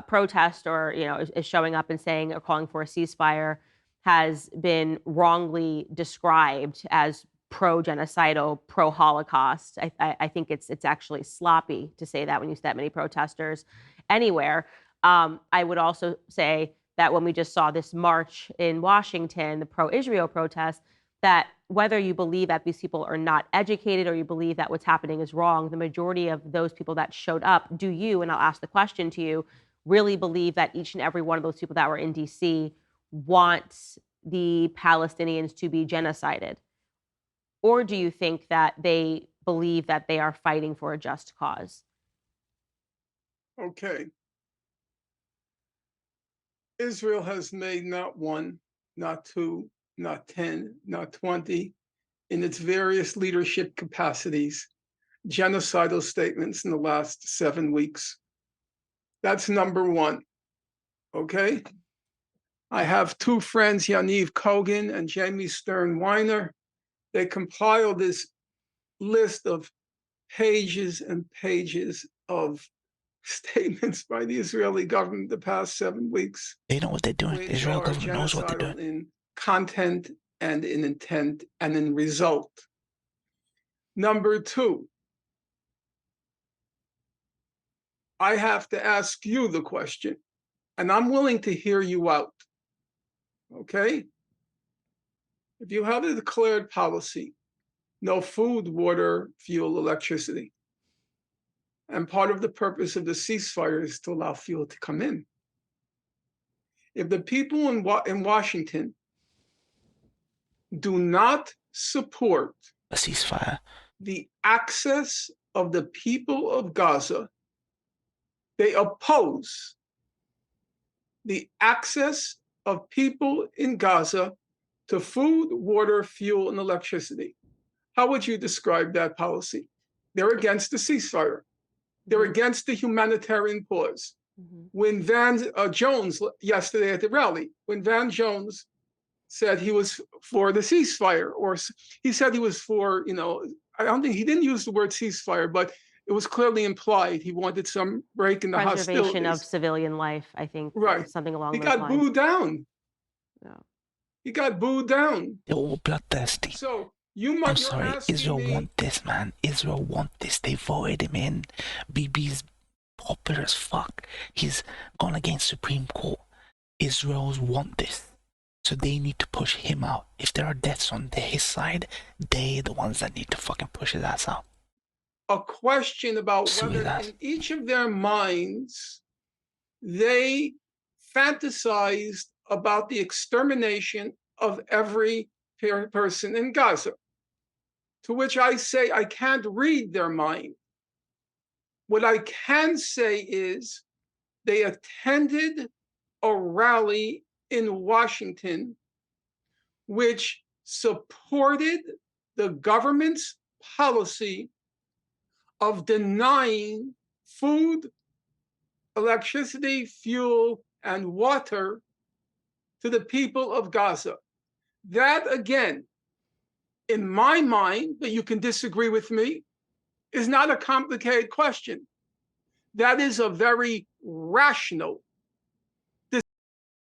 protest, or, you know, is showing up and saying or calling for a ceasefire, has been wrongly described as pro-genocidal, pro-Holocaust. I think it's actually sloppy to say that when you see that many protesters anywhere. I would also say that when we just saw this march in Washington, the pro-Israel protest, that whether you believe that these people are not educated or you believe that what's happening is wrong, the majority of those people that showed up, do you, and I'll ask the question to you, really believe that each and every one of those people that were in DC wants the Palestinians to be genocided? Or do you think that they believe that they are fighting for a just cause? Okay. Israel has made not one, not two, not 10, not 20, in its various leadership capacities, genocidal statements in the last 7 weeks. That's number one. Okay? I have two friends, Yaniv Kogan and Jamie Stern Weiner. They compiled this list of pages and pages of statements by the Israeli government the past 7 weeks. They know what they're doing. The Israel government knows what they're doing. In content and in intent and in result. Number two, I have to ask you the question, and I'm willing to hear you out. Okay? If you have a declared policy, no food, water, fuel, electricity, and part of the purpose of the ceasefire is to allow fuel to come in. If the people in Washington do not support a ceasefire, the access of the people of Gaza, they oppose the access of people in Gaza to food, water, fuel, and electricity. How would you describe that policy? They're against the ceasefire. They're against the humanitarian pause. When Van Jones, yesterday at the rally, when Van Jones said he was for the ceasefire, or he said he was for, you know, I don't think he didn't use the word ceasefire, but it was clearly implied he wanted some break in the hostilities. Preservation of civilian life, I think, right? Something along those lines. He got booed down. Yeah. He got booed down. They're all bloodthirsty. So you might. I'm sorry, Israel want this, man. Israel want this. They voted him in. BB's popular as fuck. He's gone against Supreme Court. Israel's want this. So they need to push him out. If there are deaths on his side, they're the ones that need to fucking push his ass out. A question about whether in each of their minds they fantasized about the extermination of every person in Gaza. To which I say I can't read their mind. What I can say is they attended a rally in Washington which supported the government's policy of denying food, electricity, fuel, and water to the people of Gaza. That, again, in my mind, but you can disagree with me, is not a complicated question. That is a very rational.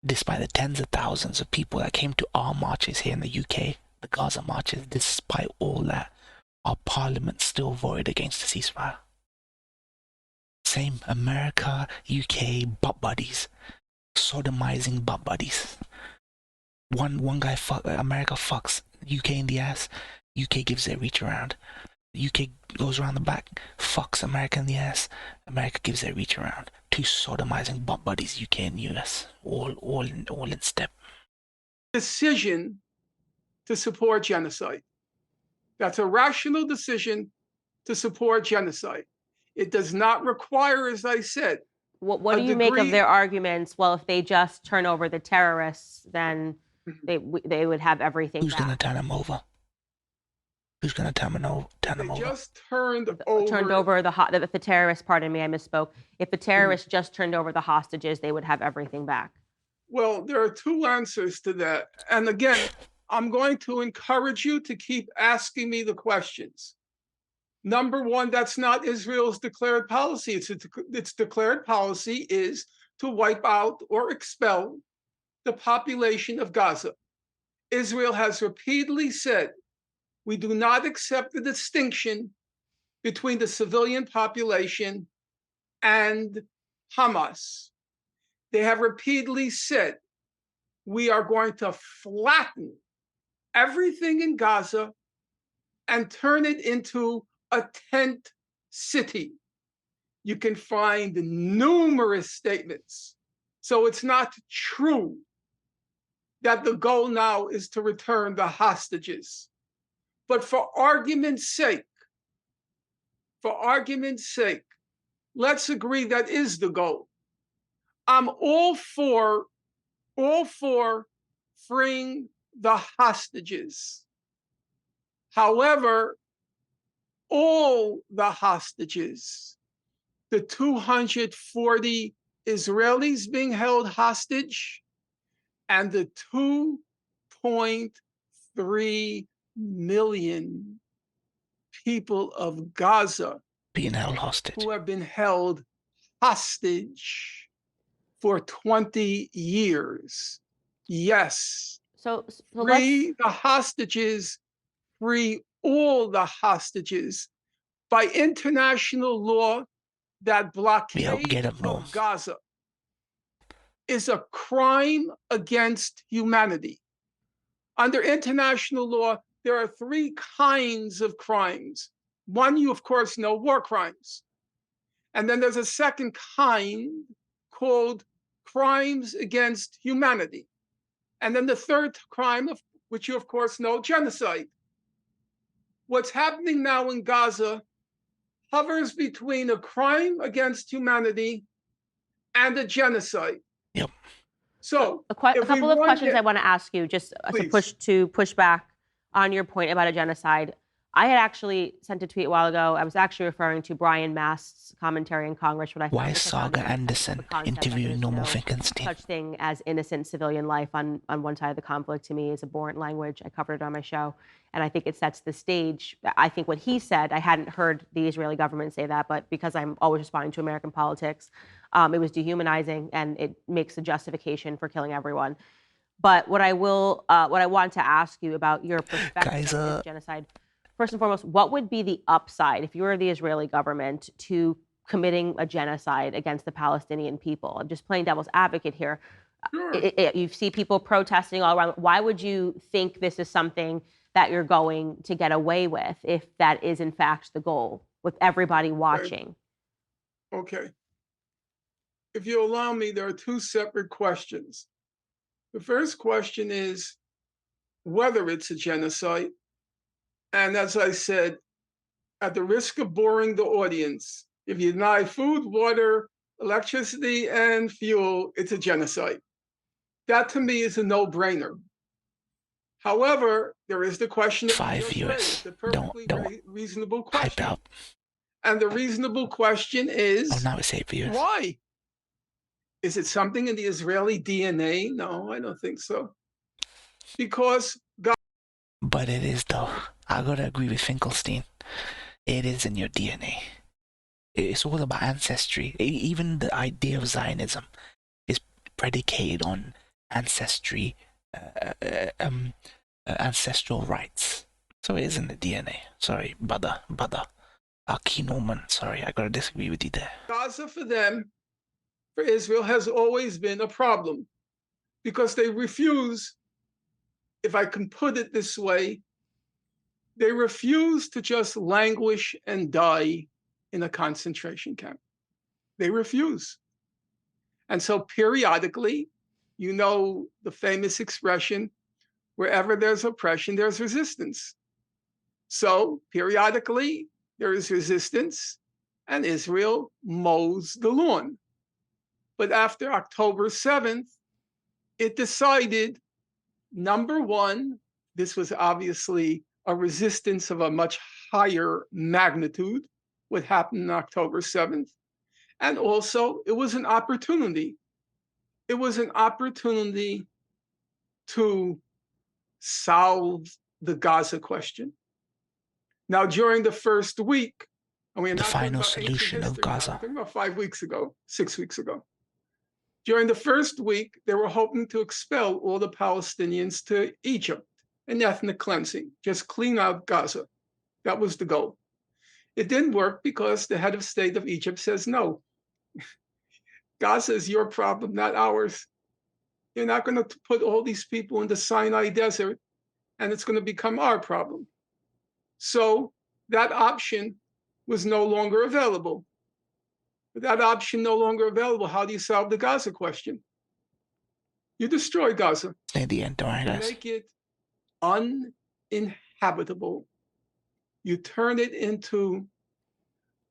Despite the tens of thousands of people that came to our marches here in the UK, the Gaza marches, despite all that, our parliament still voted against the ceasefire. Same, America, UK, butt buddies, sodomizing butt buddies. One guy, America fucks UK in the ass, UK gives it a reach around. UK goes around the back, fucks America in the ass. America gives their reach around. Two sodomizing bomb buddies, UK and US, all in step. Decision to support genocide. That's a rational decision to support genocide. It does not require, as I said, what do you make of their arguments? Well, if they just turn over the terrorists, then they would have everything. Who's going to turn them over? Who's going to turn them over? Just turned over the terrorists. Pardon me, I misspoke. If the terrorists just turned over the hostages, they would have everything back. Well, there are two answers to that. And again, I'm going to encourage you to keep asking me the questions. Number one, that's not Israel's declared policy. Its declared policy is to wipe out or expel the population of Gaza. Israel has repeatedly said, we do not accept the distinction between the civilian population and Hamas. They have repeatedly said, we are going to flatten everything in Gaza and turn it into a tent city. You can find numerous statements. So it's not true that the goal now is to return the hostages. But for argument's sake, let's agree that is the goal. I'm all for freeing the hostages. However, all the hostages, the 240 Israelis being held hostage, and the 2.3 million people of Gaza being held hostage, who have been held hostage for 20 years. Yes. So free the hostages, free all the hostages. By international law, that blockade of Gaza is a crime against humanity. Under international law, there are three kinds of crimes. One, you of course know, war crimes. And then there's a second kind called crimes against humanity. And then the third crime, of which you of course know, genocide. What's happening now in Gaza hovers between a crime against humanity and a genocide. Yep. So a couple of questions I want to ask you, just to push back on your point about a genocide. I had actually sent a tweet a while ago. I was actually referring to Brian Mast's commentary in Congress. Why is Saga Anderson interviewing normal Finkelstein? Such thing as innocent civilian life on one side of the conflict, to me, is abhorrent language. I covered it on my show, and I think it sets the stage. I think what he said, I hadn't heard the Israeli government say that, but because I'm always responding to American politics, it was dehumanizing, and it makes a justification for killing everyone. But what I want to ask you about your perspective on genocide. First and foremost, what would be the upside if you were the Israeli government to committing a genocide against the Palestinian people? I'm just playing devil's advocate here. Sure. You see people protesting all around. Why would you think this is something that you're going to get away with if that is in fact the goal, with everybody watching? Okay. If you allow me, there are two separate questions. The first question is whether it's a genocide. And as I said, at the risk of boring the audience, if you deny food, water, electricity, and fuel, it's a genocide. That to me is a no-brainer. However, there is the question of 5 viewers. The perfectly reasonable question. Hype up. And the reasonable question is, now it's 8 viewers. Why? Is it something in the Israeli DNA? No, I don't think so. Because God. But it is, though. I gotta agree with Finkelstein. It is in your DNA. It's all about ancestry. Even the idea of Zionism is predicated on ancestry, ancestral rights. So it is in the DNA. Sorry, brother. Arcane, sorry, I gotta disagree with you there. Gaza for them, for Israel, has always been a problem because they refuse, if I can put it this way, They refuse to just languish and die in a concentration camp. They refuse. And so periodically, you know the famous expression, wherever there's oppression, there's resistance. So periodically, there is resistance, and Israel mows the lawn. But after October 7th, it decided, number one, this was obviously a resistance of a much higher magnitude, what happened on October 7th. And also, it was an opportunity. It was an opportunity to solve the Gaza question. Now, during the first week, and we're the not final talking about solution of Gaza. I'm talking about 5 weeks ago, 6 weeks ago. During the first week, they were hoping to expel all the Palestinians to Egypt, an ethnic cleansing, just clean out Gaza. That was the goal. It didn't work because the head of state of Egypt says, no, Gaza is your problem, not ours. You're not going to put all these people in the Sinai desert, and it's going to become our problem. So that option was no longer available. With that option no longer available, how do you solve the Gaza question? You destroy Gaza. Near the end, don't You make it uninhabitable. You turn it into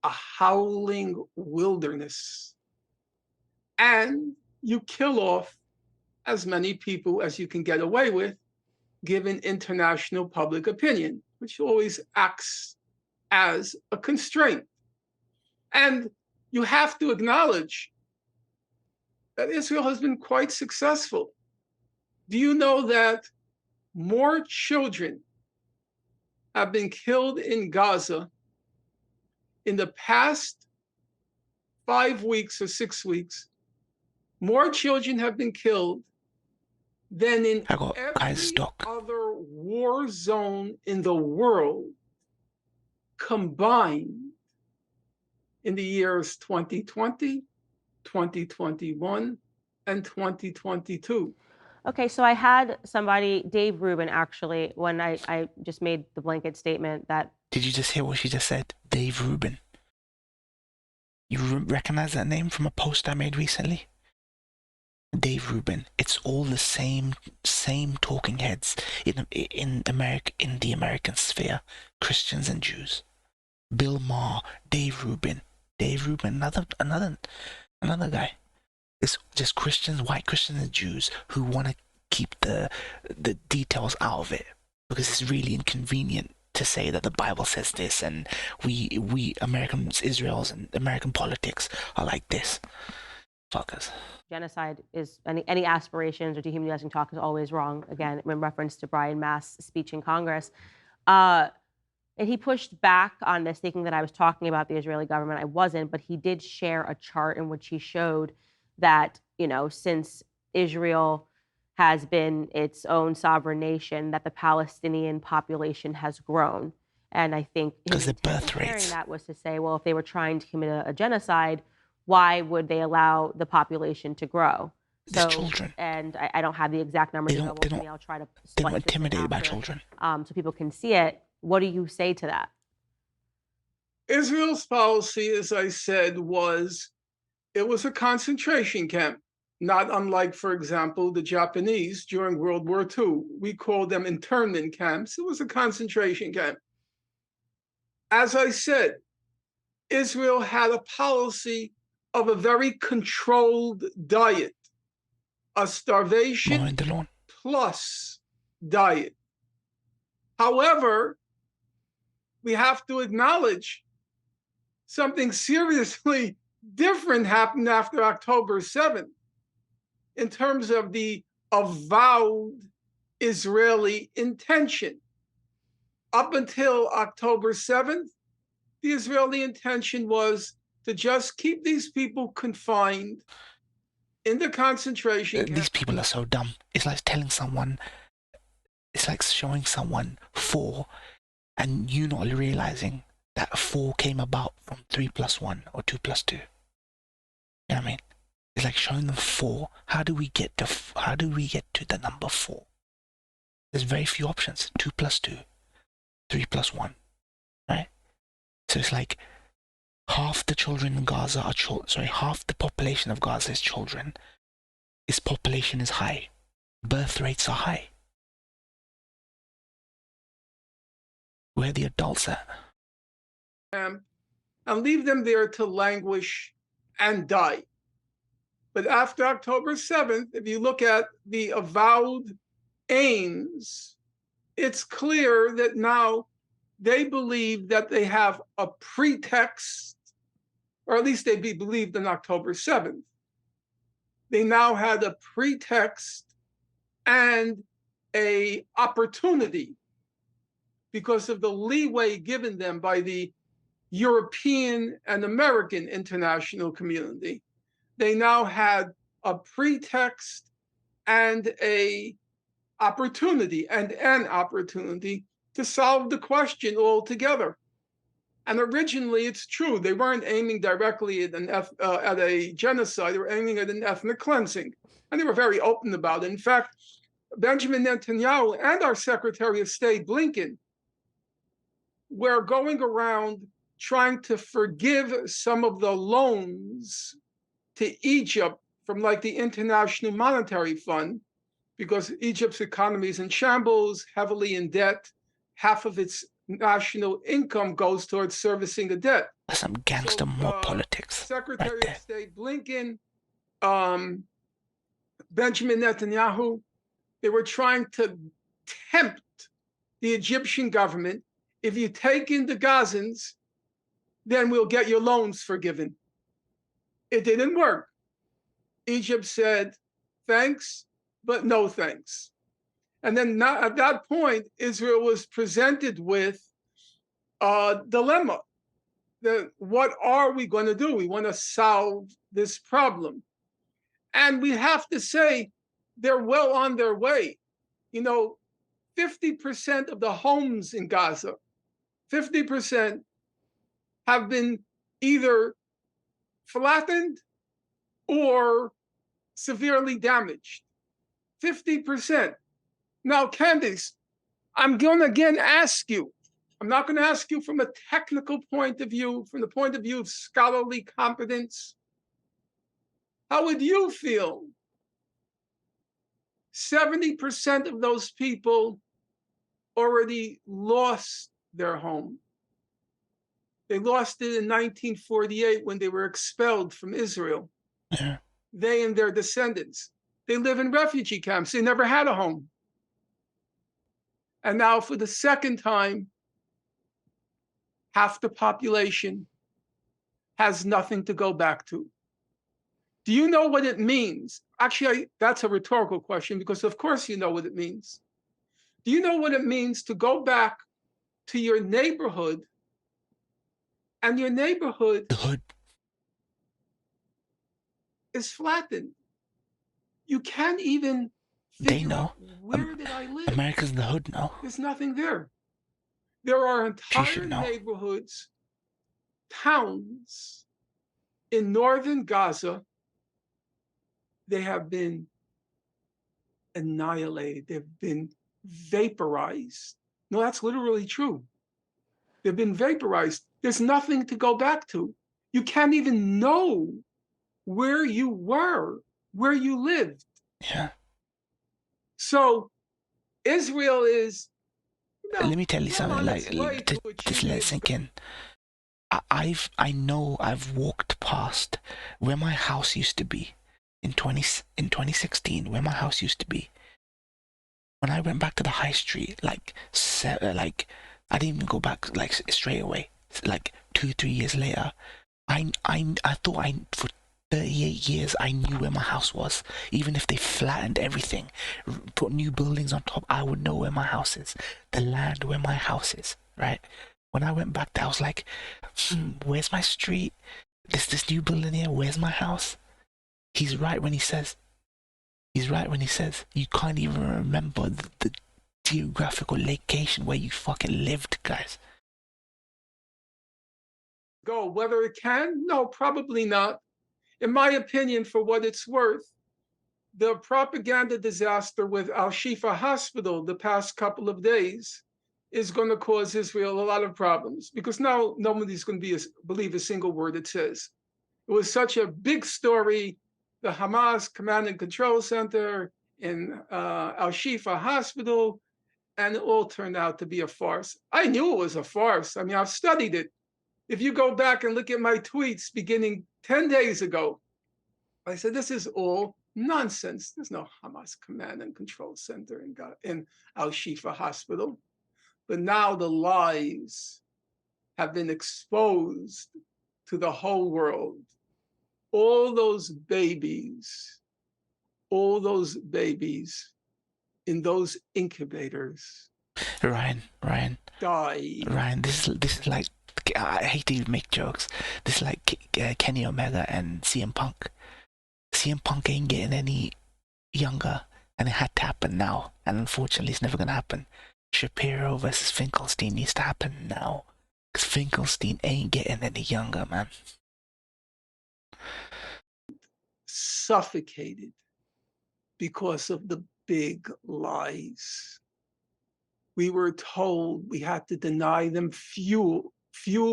a howling wilderness. And you kill off as many people as you can get away with, given international public opinion, which always acts as a constraint. And you have to acknowledge that Israel has been quite successful. Do you know that more children have been killed in Gaza in the past 5 weeks or 6 weeks? More children have been killed than in every other war zone in the world combined in the years 2020, 2021, and 2022. Okay, so I had somebody, Dave Rubin, actually, when I just made the blanket statement that... Did you just hear what she just said? Dave Rubin. You recognize that name from a post I made recently? Dave Rubin. It's all the same talking heads in America, in the American sphere, Christians and Jews. Bill Maher, Dave Rubin, another guy. It's just Christians, white Christians and Jews who want to keep the details out of it because it's really inconvenient to say that the Bible says this and we Americans, Israel's and American politics are like this. Fuckers. Genocide is any aspirations or dehumanizing talk is always wrong. Again, in reference to Brian Mast's speech in Congress. And he pushed back on this, thinking that I was talking about the Israeli government. I wasn't, but he did share a chart in which he showed that, you know, since Israel has been its own sovereign nation, that the Palestinian population has grown. And I think because the birth rates. That was to say, well, if they were trying to commit a genocide, why would they allow the population to grow? So, children. And I don't have the exact numbers. I'll try to. They're not intimidated by children. So people can see it. What do you say to that? Israel's policy, as I said, it was a concentration camp, not unlike, for example, the Japanese during World War II. We called them internment camps. It was a concentration camp. As I said, Israel had a policy of a very controlled diet, a starvation plus diet. However, we have to acknowledge something seriously different happened after October 7th in terms of the avowed Israeli intention. Up until October 7th, the Israeli intention was to just keep these people confined in the concentration camp. These people are so dumb. It's like telling someone, it's like showing someone 4 and you not to that 4 came about from 3 plus 1 or 2 plus 2. You know what I mean? It's like showing them 4. How do we get to the number 4? There's very few options. 2 plus 2. 3 plus 1, right? So it's like half the children in Gaza are half the population of Gaza is children. Its population is high. Birth rates are high. Where are the adults at? And leave them there to languish and die. But after October 7th, if you look at the avowed aims, it's clear that now they believe that they have a pretext, or at least they believed on October 7th. They now had a pretext and an opportunity because of the leeway given them by the European and American international community. They now had a pretext and an opportunity to solve the question altogether. And originally, it's true, they weren't aiming directly at a genocide, they were aiming at an ethnic cleansing. And they were very open about it. In fact, Benjamin Netanyahu and our Secretary of State, Blinken, were going around trying to forgive some of the loans to Egypt from like the International Monetary Fund, because Egypt's economy is in shambles, heavily in debt. Half of its national income goes towards servicing the debt. That's some gangster more politics. Secretary right of State Blinken, Benjamin Netanyahu, they were trying to tempt the Egyptian government. If you take in the Gazans, then we'll get your loans forgiven. It didn't work. Egypt said, thanks, but no thanks. And then at that point, Israel was presented with a dilemma. What are we going to do? We want to solve this problem. And we have to say they're well on their way. 50% of the homes in Gaza, 50% have been either flattened or severely damaged. 50%. Now, Candace, I'm going to again ask you, I'm not going to ask you from a technical point of view, from the point of view of scholarly competence. How would you feel? 70% of those people already lost their home. They lost it in 1948 when they were expelled from Israel. Yeah. They and their descendants. They live in refugee camps. They never had a home. And now for the second time, half the population has nothing to go back to. Do you know what it means? Actually, that's a rhetorical question because of course you know what it means. Do you know what it means to go back to your neighborhood and your neighborhood The hood. is flattened? You can't even They know. where did I live? America's in the hood now. There's nothing there. There are entire neighborhoods, towns in northern Gaza. They have been annihilated. They've been vaporized. No, that's literally true. They've been vaporized. There's nothing to go back to. You can't even know where you were, where you lived. Yeah. So Israel is. Let me tell you something. Just let it sink in. I know I've walked past where my house used to be in 2016. Where my house used to be. When I went back to the high street, I didn't even go back straight away. 2-3 years later, I thought for 38 years I knew where my house was. Even if they flattened everything, put new buildings on top, I would know where my house is. The land where my house is, right? When I went back there, I was like, where's my street? This new building here, where's my house? He's right when he says you can't even remember the geographical location where you fucking lived, guys. Go whether it can? No, probably not. In my opinion, for what it's worth, the propaganda disaster with Al-Shifa Hospital the past couple of days is going to cause Israel a lot of problems, because now nobody's going to believe a single word it says. It was such a big story. The Hamas Command and Control Center in Al-Shifa Hospital, and it all turned out to be a farce. I knew it was a farce. I mean, I've studied it. If you go back and look at my tweets beginning 10 days ago, I said, this is all nonsense. There's no Hamas Command and Control Center in Al-Shifa Hospital. But now the lies have been exposed to the whole world. All those babies in those incubators. Ryan. Died. Ryan, this is like, I hate to even make jokes. This is like Kenny Omega and CM Punk. CM Punk ain't getting any younger, and it had to happen now. And unfortunately, it's never gonna happen. Shapiro versus Finkelstein needs to happen now, because Finkelstein ain't getting any younger, man. Suffocated because of the big lies. We were told we had to deny them fuel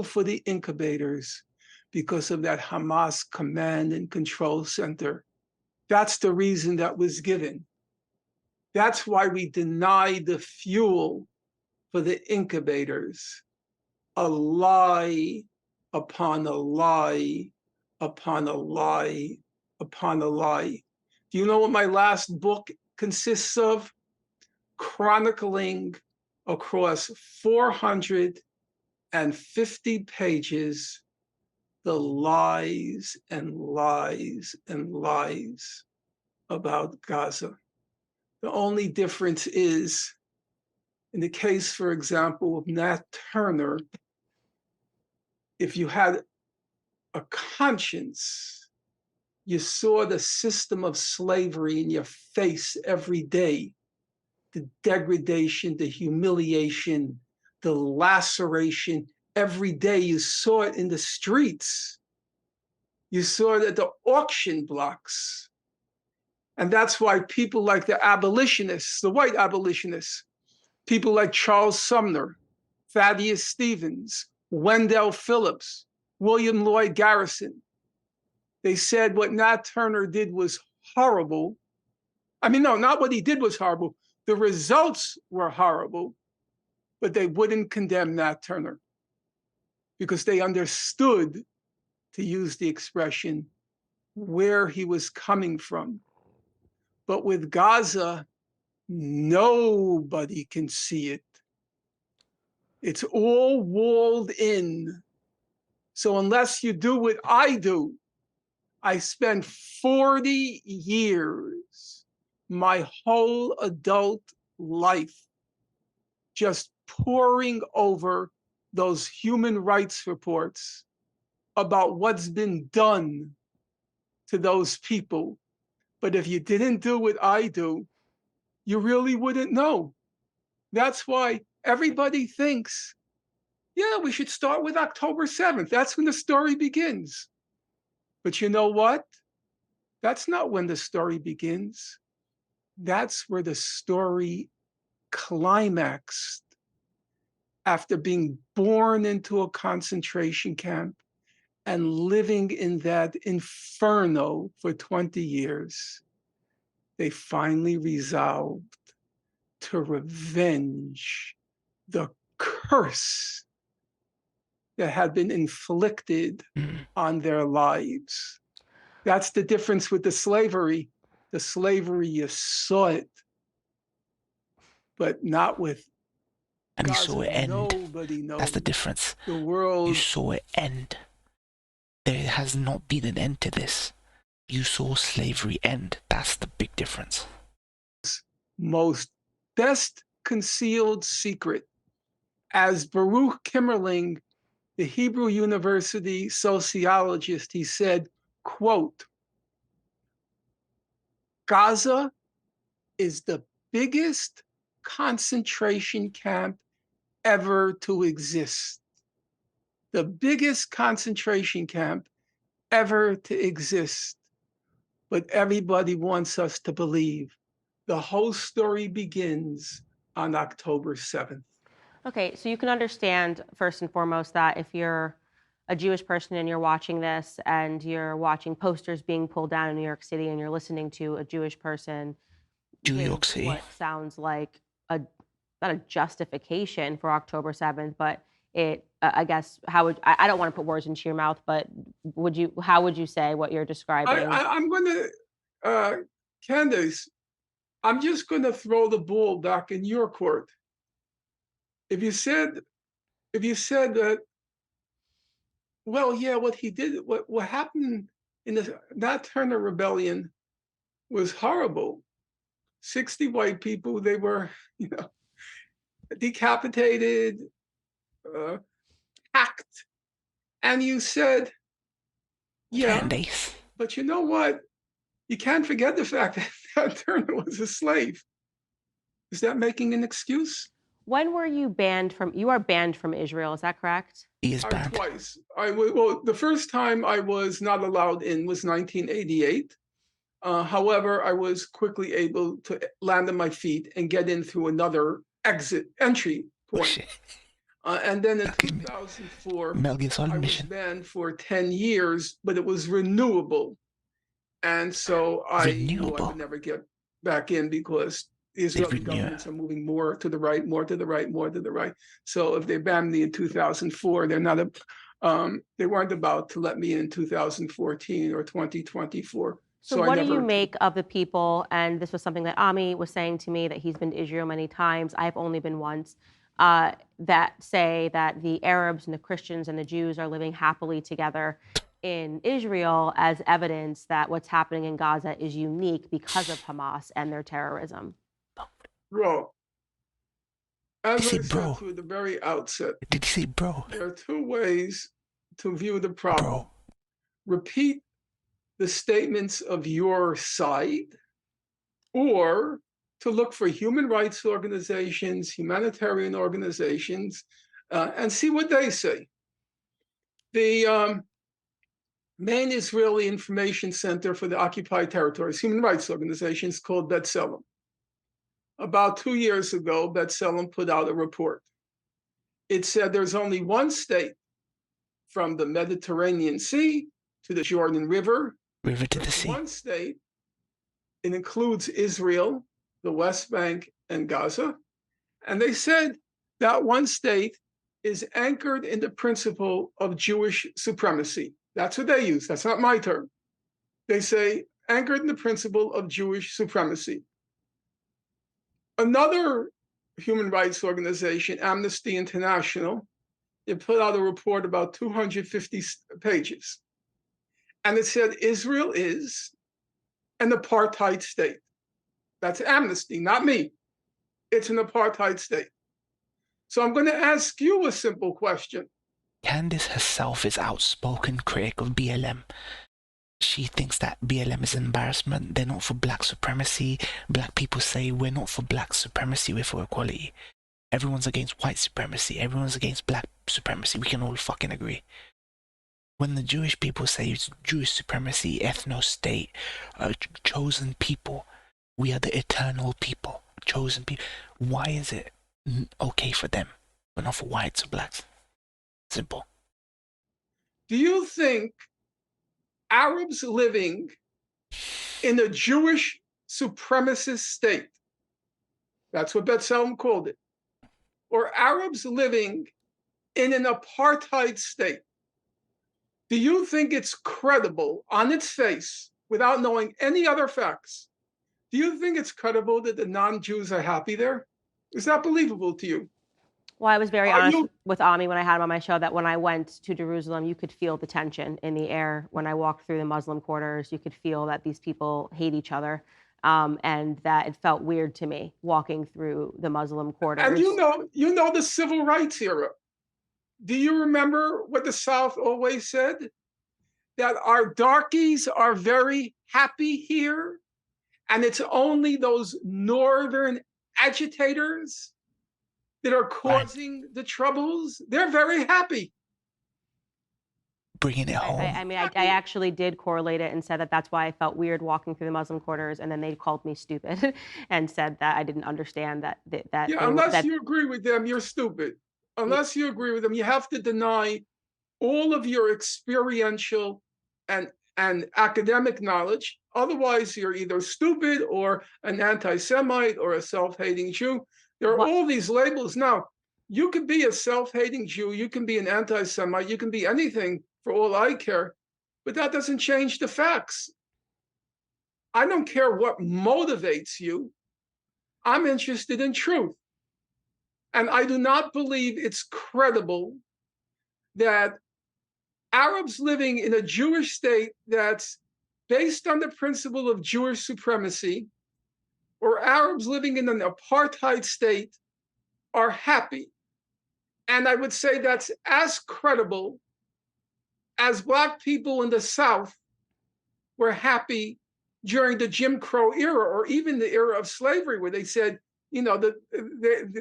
for the incubators because of that Hamas Command and Control Center. That's the reason that was given. That's why we denied the fuel for the incubators. A lie upon a lie upon a lie upon a lie. Do you know what my last book consists of? Chronicling across 450 pages the lies and lies and lies about Gaza. The only difference is, in the case, for example, of Nat Turner, if you had a conscience, you saw the system of slavery in your face every day, the degradation, the humiliation, the laceration. Every day you saw it in the streets. You saw it at the auction blocks. And that's why people like the abolitionists, the white abolitionists, people like Charles Sumner, Thaddeus Stevens, Wendell Phillips, William Lloyd Garrison, they said what Nat Turner did was horrible. I mean, no, not what he did was horrible. The results were horrible, but they wouldn't condemn Nat Turner because they understood, to use the expression, where he was coming from. But with Gaza, nobody can see it. It's all walled in. So unless you do what I do, I spent 40 years, my whole adult life, just poring over those human rights reports about what's been done to those people. But if you didn't do what I do, you really wouldn't know. That's why everybody thinks, yeah, we should start with October 7th. That's when the story begins. But you know what? That's not when the story begins. That's where the story climaxed after being born into a concentration camp and living in that inferno for 20 years. They finally resolved to revenge the curse that had been inflicted on their lives. That's the difference with the slavery. The slavery, you saw it, but not with and Gaza. You saw it end. Nobody knows. That's the difference. The world. You saw it end. There has not been an end to this. You saw slavery end. That's the big difference. Most best concealed secret. As Baruch Kimmerling, the Hebrew University sociologist, he said, quote, Gaza is the biggest concentration camp ever to exist. The biggest concentration camp ever to exist. But everybody wants us to believe the whole story begins on October 7th. Okay, so you can understand first and foremost that if you're a Jewish person and you're watching this and you're watching posters being pulled down in New York City and you're listening to a Jewish person New give York City. what sounds like a not a justification for October 7th, but it I guess how would I don't want to put words into your mouth, but how would you say what you're describing? I'm going to, Candace, I'm just going to throw the ball back in your court. If you said that, well, yeah, what he did, what happened in the Nat Turner Rebellion was horrible. 60 white people, they were, decapitated, hacked. And you said, yeah, Candace. but you know what? You can't forget the fact that Nat Turner was a slave. Is that making an excuse? When were you banned from? You are banned from Israel. Is that correct? He is banned. Twice. Well, the first time I was not allowed in was 1988. However, I was quickly able to land on my feet and get in through another entry point. And then in 2004, I was banned for 10 years, but it was renewable. And so I knew I would never get back in because the Israeli governments are moving more to the right, more to the right, more to the right. So if they banned me in 2004, they weren't about to let me in 2014 or 2024. So what do you make of the people, and this was something that Ami was saying to me, that he's been to Israel many times, I've only been once, that say that the Arabs and the Christians and the Jews are living happily together in Israel as evidence that what's happening in Gaza is unique because of Hamas and their terrorism? Bro, as I said to you at the very outset, did you say bro? There are two ways to view the problem. Bro. Repeat the statements of your side, or to look for human rights organizations, humanitarian organizations, and see what they say. The main Israeli Information Center for the Occupied Territories, human rights organizations called B'Tselem. About 2 years ago, B'Tselem put out a report. It said there's only one state from the Mediterranean Sea to the Jordan River. River to the sea. One state. It includes Israel, the West Bank, and Gaza. And they said that one state is anchored in the principle of Jewish supremacy. That's what they use. That's not my term. They say anchored in the principle of Jewish supremacy. Another human rights organization, Amnesty International, it put out a report about 250 pages. And it said Israel is an apartheid state. That's Amnesty, not me. It's an apartheid state. So I'm going to ask you a simple question. Candace herself is outspoken critic of BLM. She thinks that BLM is an embarrassment. They're not for black supremacy. Black people say we're not for black supremacy, we're for equality. Everyone's against white supremacy. Everyone's against black supremacy. We can all fucking agree. When the Jewish people say it's Jewish supremacy, ethno-state, chosen people, we are the eternal people, chosen people. Why is it okay for them, but not for whites or blacks? Simple. Do you think Arabs living in a Jewish supremacist state, that's what B'Tselem called it, or Arabs living in an apartheid state, do you think it's credible on its face, without knowing any other facts, do you think it's credible that the non-Jews are happy there? Is that believable to you? Well, I was very honest with Ami when I had him on my show that when I went to Jerusalem, you could feel the tension in the air. When I walked through the Muslim quarters, you could feel that these people hate each other, and that it felt weird to me walking through the Muslim quarters. And you know the civil rights era. Do you remember what the South always said? That our darkies are very happy here, and it's only those northern agitators that are causing the troubles. They're very happy. bringing it home. I mean, I actually did correlate it and said that that's why I felt weird walking through the Muslim quarters, and then they called me stupid and said that I didn't understand that unless you agree with them, you're stupid. Unless you agree with them, you have to deny all of your experiential and academic knowledge. Otherwise, you're either stupid or an anti-Semite or a self-hating Jew. There are all these labels. Now, you can be a self-hating Jew, you can be an anti-Semite, you can be anything for all I care, but that doesn't change the facts. I don't care what motivates you. I'm interested in truth. And I do not believe it's credible that Arabs living in a Jewish state that's based on the principle of Jewish supremacy, or Arabs living in an apartheid state, are happy. And I would say that's as credible as Black people in the South were happy during the Jim Crow era, or even the era of slavery, where they said, you know,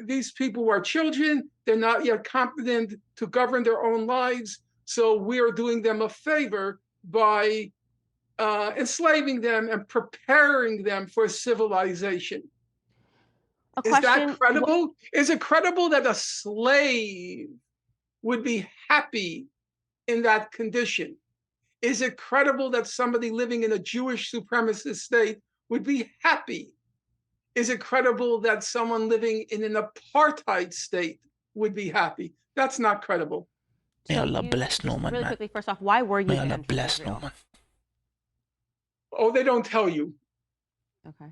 these people are children, they're not yet competent to govern their own lives, so we are doing them a favor by enslaving them and preparing them for civilization. Is that credible? Is it credible that a slave would be happy in that condition? Is it credible that somebody living in a Jewish supremacist state would be happy? Is it credible that someone living in an apartheid state would be happy? That's not credible. May Allah bless Norman, really quickly, first off, why were you May Allah bless Norman. Oh, they don't tell you. Okay.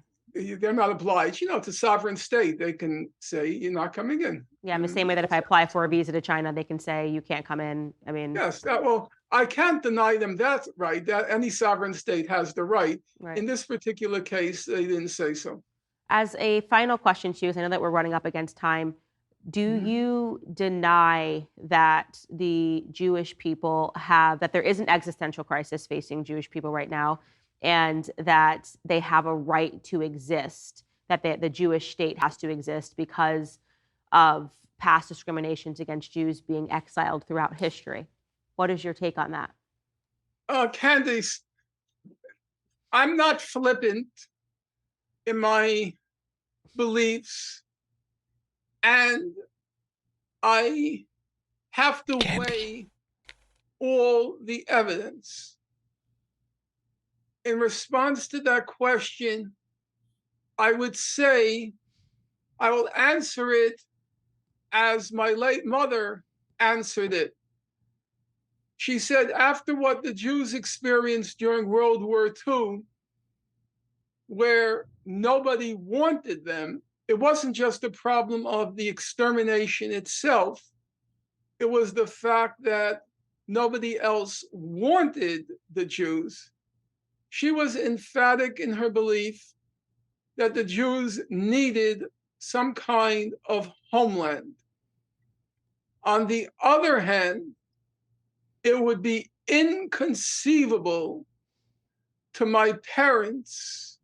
They're not obliged. You know, it's a sovereign state. They can say, you're not coming in. Yeah, in the same way that if I apply for a visa to China, they can say, you can't come in. I mean... Yes, well, I can't deny them that right, that any sovereign state has the right. In this particular case, they didn't say so. As a final question to you, because I know that we're running up against time, do you deny that the Jewish people that there is an existential crisis facing Jewish people right now, and that they have a right to exist, that the Jewish state has to exist because of past discriminations against Jews being exiled throughout history? What is your take on that? Candace, I'm not flippant in my beliefs, and I have to weigh all the evidence. In response to that question, I would say I will answer it as my late mother answered it. She said, after what the Jews experienced during World War II, where nobody wanted them, it wasn't just a problem of the extermination itself. It was the fact that nobody else wanted the Jews. She was emphatic in her belief that the Jews needed some kind of homeland. On the other hand, it would be inconceivable to my parents,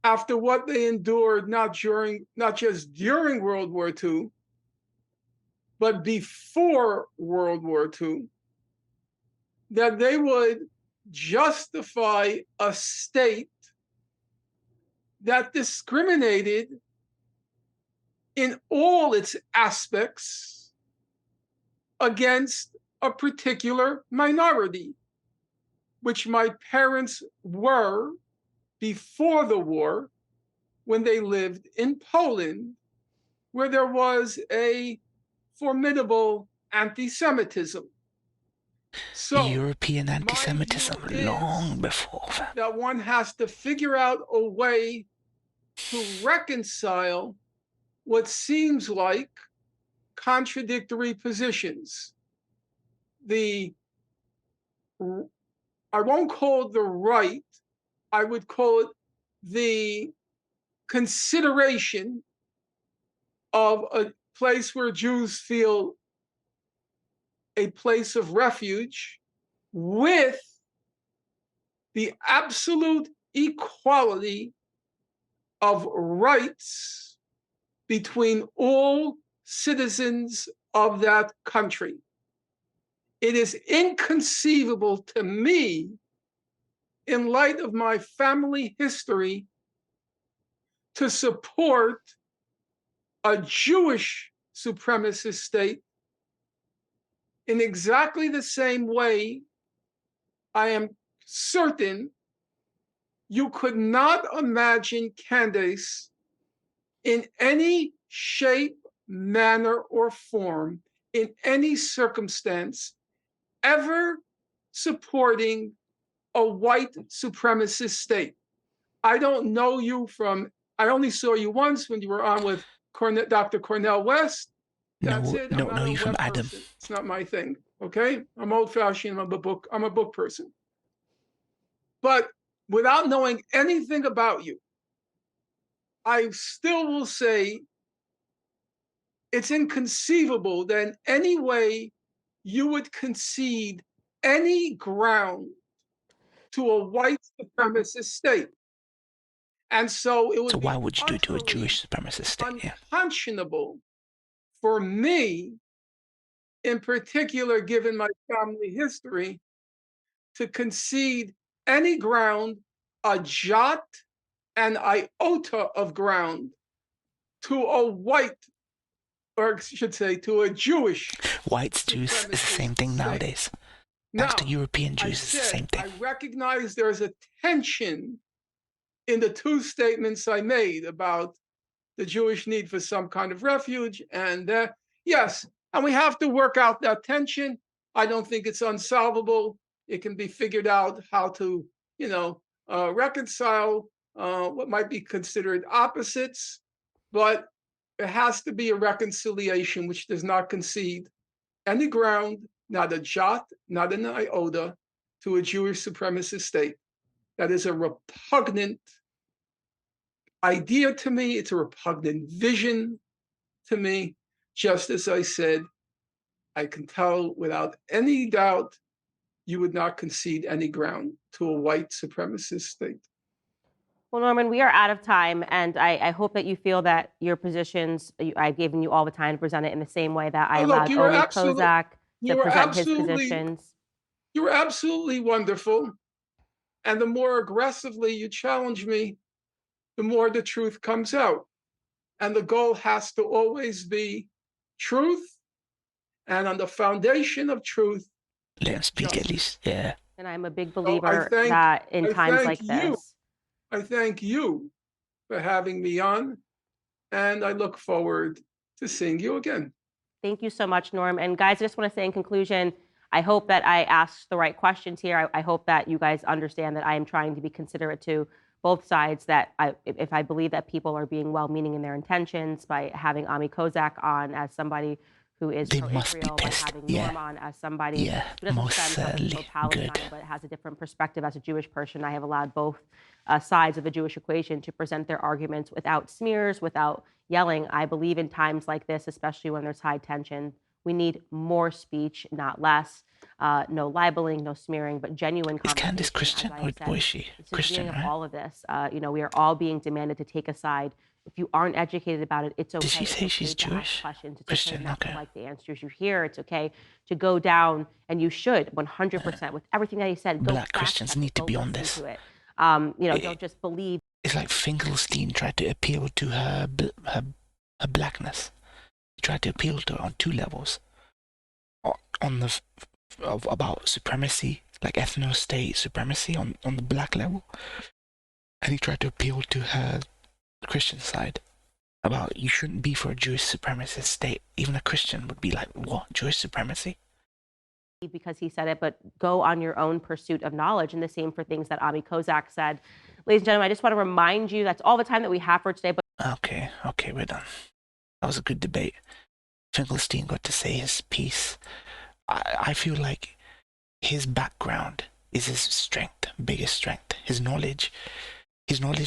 after what they endured, not just during World War II, but before World War II, that they would justify a state that discriminated in all its aspects against a particular minority, which my parents were before the war, when they lived in Poland, where there was a formidable anti-Semitism. So European anti-Semitism long before that one has to figure out a way to reconcile what seems like contradictory positions. I won't call it the right, I would call it the consideration of a place where Jews feel a place of refuge, with the absolute equality of rights between all citizens of that country. It is inconceivable to me, in light of my family history, to support a Jewish supremacist state in exactly the same way I am certain you could not imagine Candace in any shape, manner, or form, in any circumstance, ever supporting a white supremacist state. I don't know you I only saw you once when you were on with Dr. Cornel West. That's it. Don't know you from Adam. Person. It's not my thing. Okay, I'm old-fashioned. I'm a book person. But without knowing anything about you, I still will say it's inconceivable that in any way you would concede any ground to a white supremacist state. And so it would So be why would you do it to a Jewish supremacist state? unconscionable for me, in particular, given my family history, to concede any ground, a jot, an iota of ground, to a white, or I should say, to a Jewish. Whites, Jews is the same thing nowadays. Thanks to European Jews, it's the same thing. I recognize there's a tension in the two statements I made about the Jewish need for some kind of refuge. And yes, and we have to work out that tension. I don't think it's unsolvable. It can be figured out how to, reconcile what might be considered opposites, but there has to be a reconciliation which does not concede any ground, not a jot, not an iota, to a Jewish supremacist state. That is a repugnant idea to me. It's a repugnant vision to me. Just as I said, I can tell without any doubt you would not concede any ground to a white supremacist state. Well, Norman, we are out of time, and I hope that you feel that your positions, I've given you all the time to present it in the same way that I allowed Omi Kozak to present his positions. You were absolutely wonderful. And the more aggressively you challenge me, the more the truth comes out. And the goal has to always be truth, and on the foundation of truth, let him speak at least. Yeah. And I'm a big believer that in times like this. I thank you for having me on, and I look forward to seeing you again. Thank you so much, Norm. And guys, I just want to say in conclusion, I hope that I asked the right questions here. I hope that you guys understand that I am trying to be considerate to both sides, that if I believe that people are being well-meaning in their intentions by having Omi Kozak on as somebody who is pro-Israel, by having Norm on as somebody who doesn't stand for Palestine, but has a different perspective as a Jewish person. I have allowed both sides of the Jewish equation to present their arguments without smears, without yelling. I believe in times like this, especially when there's high tension, we need more speech, not less. No libeling, no smearing, but genuine conversation. Is Candace Christian, or is she Christian? Right? All of this, we are all being demanded to take a side. If you aren't educated about it, it's okay. Did she say she's Jewish? It's Christian, okay not to like the answers you hear. It's okay to go down, and you should 100% with everything that he said. Black Christians need to be on this. Don't just believe. It's like Finkelstein tried to appeal to her blackness. He tried to appeal to her on two levels. On about supremacy, like ethno-state supremacy on the black level, and he tried to appeal to her Christian side about you shouldn't be for a Jewish supremacist state. Even a Christian would be like, what, Jewish supremacy? Because he said it, but go on your own pursuit of knowledge. And the same for things that Omi Kozak said. Ladies and gentlemen, I just want to remind you that's all the time that we have for today. But okay, we're done. That was a good debate. Finkelstein got to say his piece. I feel like his background is his strength, biggest strength. His knowledge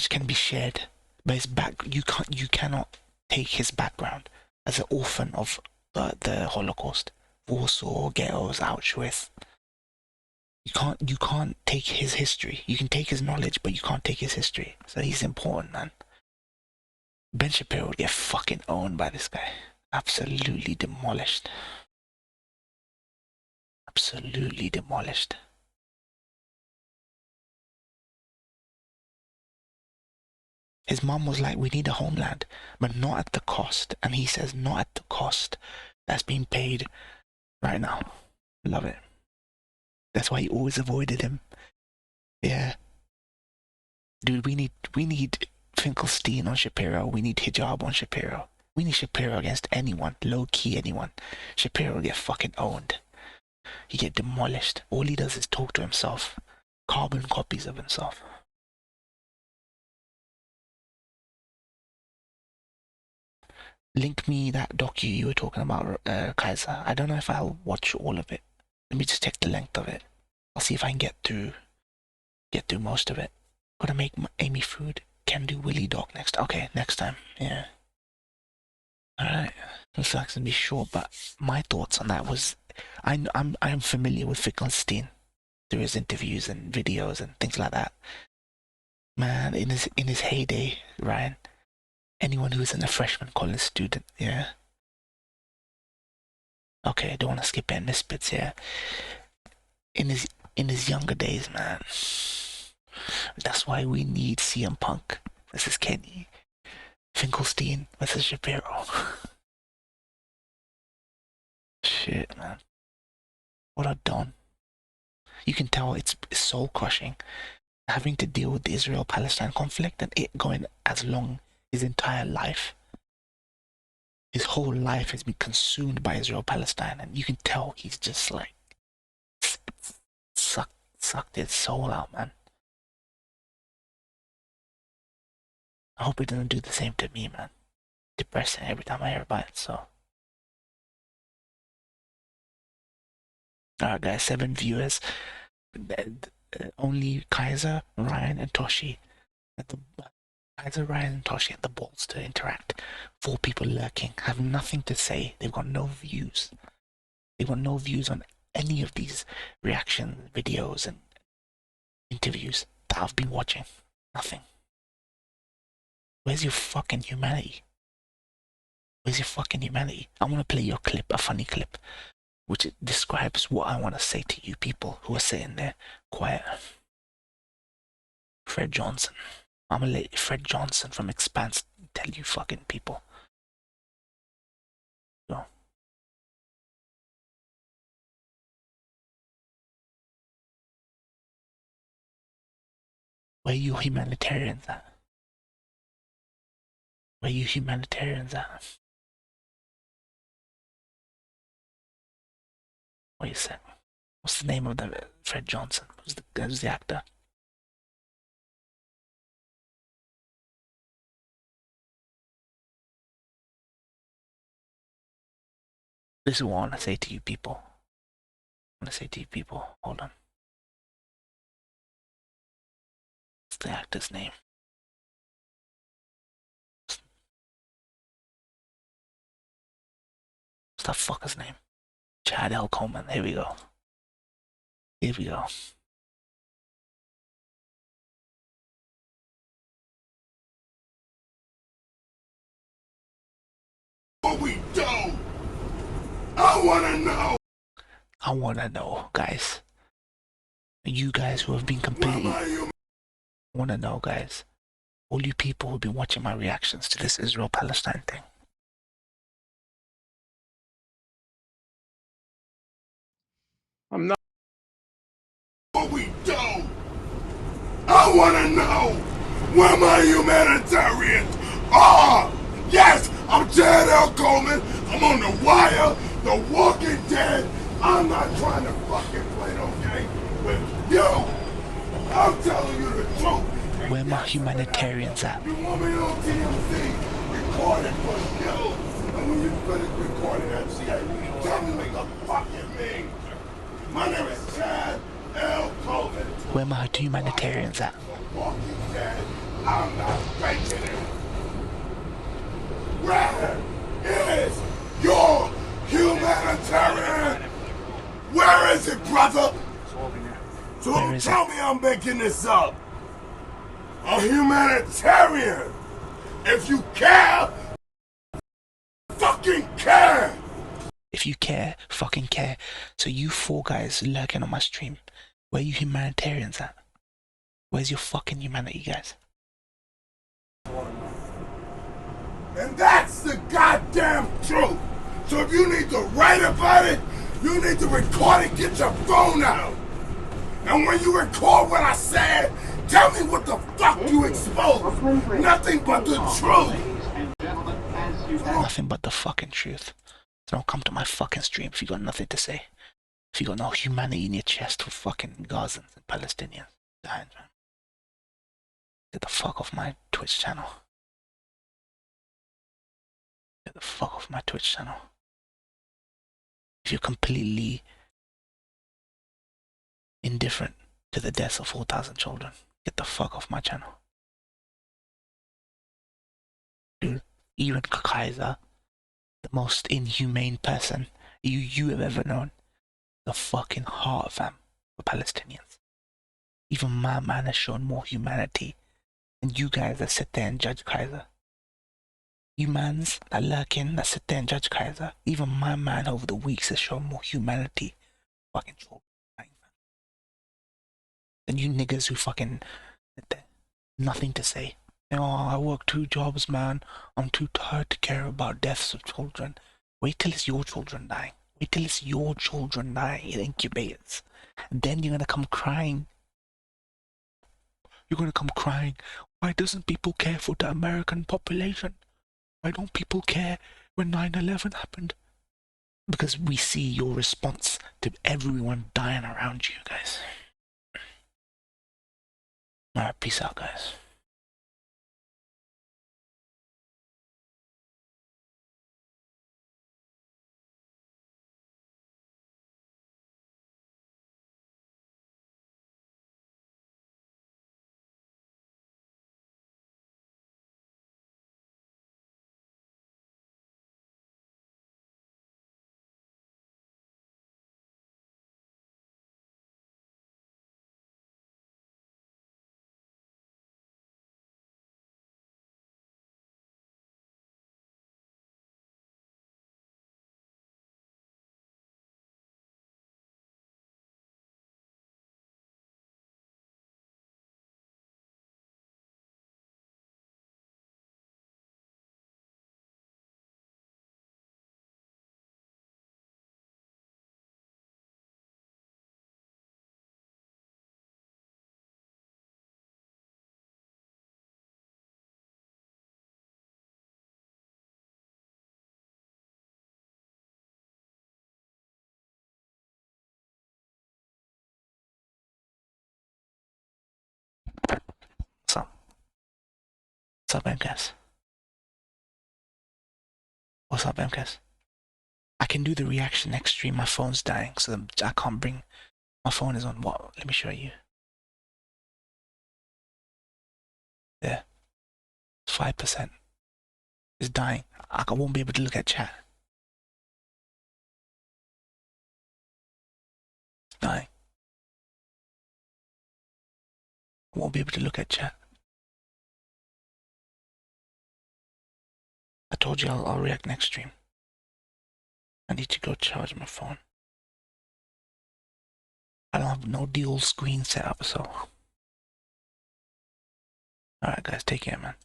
can be shared, but you cannot take his background as an orphan of the Holocaust, Warsaw, ghettos, Auschwitz. You can't take his history. You can take his knowledge, but you can't take his history. So he's important, man. Ben Shapiro would get fucking owned by this guy. Absolutely demolished. absolutely demolished. His mom was like, we need a homeland, but not at the cost. And he says, not at the cost that's being paid right now. Love it. That's why he always avoided him. Yeah. Dude, we need Finkelstein on Shapiro. We need Hijab on Shapiro. We need Shapiro against anyone, low-key anyone. Shapiro will get fucking owned. He get demolished. All he does is talk to himself. Carbon copies of himself. Link me that docu you were talking about, Kaiser. I don't know if I'll watch all of it. Let me just check the length of it. I'll see if I can get through most of it. Gotta make Amy food. Can do Willy Dog next. Okay, next time. Yeah. Alright. Looks like it's gonna be short, but my thoughts on that was I'm familiar with Finkelstein through his interviews and videos and things like that. Man, in his heyday, Ryan. Anyone who isn't a freshman college student, yeah. Okay, I don't want to skip any misfits here. In his younger days, man. That's why we need CM Punk versus Kenny, Finkelstein versus Shapiro. Shit, man. What a don. You can tell it's soul crushing, having to deal with the Israel-Palestine conflict and it going as long his entire life. His whole life has been consumed by Israel-Palestine, and you can tell he's just like sucked his soul out, man. I hope it doesn't do the same to me, man. Depressing every time I hear about it, so. Alright guys, 7 viewers. Only Kaiser, Ryan, and Toshi. Kaiser, Ryan, and Toshi have the balls to interact. 4 people lurking, have nothing to say. They've got no views. They've got no views on any of these reaction videos and interviews that I've been watching. Nothing. Where's your fucking humanity? Where's your fucking humanity? I want to play your clip, a funny clip, which describes what I want to say to you people who are sitting there quiet. Fred Johnson. I'm gonna let Fred Johnson from Expanse tell you fucking people. Go. Where you humanitarians at? Where you humanitarians at? Wait a sec. What's the name of the Fred Johnson? Who's the actor? This is what I want to say to you people. Hold on. What's the actor's name? What's that fucker's name? Chad L. Coleman. Here we go. What we do? I wanna know, guys. You guys who have been completely... I wanna know, guys. All you people who've been watching my reactions to this Israel-Palestine thing. I'm not. What we do? I wanna know where my humanitarians are. Yes, I'm Chad L. Coleman. I'm on the wire, The Walking Dead. I'm not trying to fucking play no game with you. I'm telling you the truth. Where my humanitarians at? You want me on TMZ? Recording for you. And when you finish recording that shit, tell me what the fuck you mean. My name is Chad L. Coleman. Where my humanitarians at? The Walking Dead. I'm not faking it. Where is your humanitarian? Where is it, brother? So don't tell me I'm making this up. A humanitarian. If you care, fucking care. If you care, fucking care. So you 4 guys lurking on my stream, where you humanitarians at? Where's your fucking humanity, guys? And that's the goddamn truth. So if you need to write about it, you need to record it, get your phone out. And when you record what I said, tell me what the fuck you exposed. Nothing but the truth. Nothing but the fucking truth. So don't come to my fucking stream if you got nothing to say. If you got no humanity in your chest for fucking Gazans and Palestinians. Dying, man. Get the fuck off my Twitch channel. Get the fuck off my Twitch channel. If you're completely indifferent to the deaths of 4,000 children, get the fuck off my channel. Dude, even Kaiser, the most inhumane person you have ever known, the fucking heart, fam, for Palestinians. Even my man has shown more humanity than you guys that sit there and judge Kaiser. You mans that lurking, that sit there and judge Kaiser, even my man over the weeks has shown more humanity, fucking children, than you niggas who fucking sit there, nothing to say. Oh, I work 2 jobs, man. I'm too tired to care about deaths of children. Wait till it's your children dying. Wait till it's your children dying in incubators. And then you're gonna come crying. You're gonna come crying. Why doesn't people care for the American population? Why don't people care when 9/11 happened? Because we see your response to everyone dying around you, guys. Alright, peace out, guys. What's up, MCAS? What's up, MCAS? I can do the reaction next stream. My phone's dying, so I can't bring... My phone is on what? Let me show you. There. 5%. It's dying. I won't be able to look at chat. It's dying. I won't be able to look at chat. I told you I'll react next stream. I need to go charge my phone. I don't have no dual screen set up, so... Alright guys, take care, man.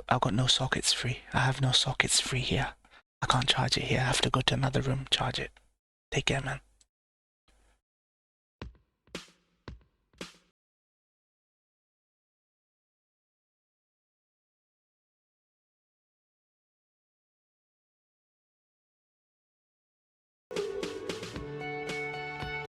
I've got no sockets free. I have no sockets free here. I can't charge it here. I have to go to another room, charge it. Take care, man.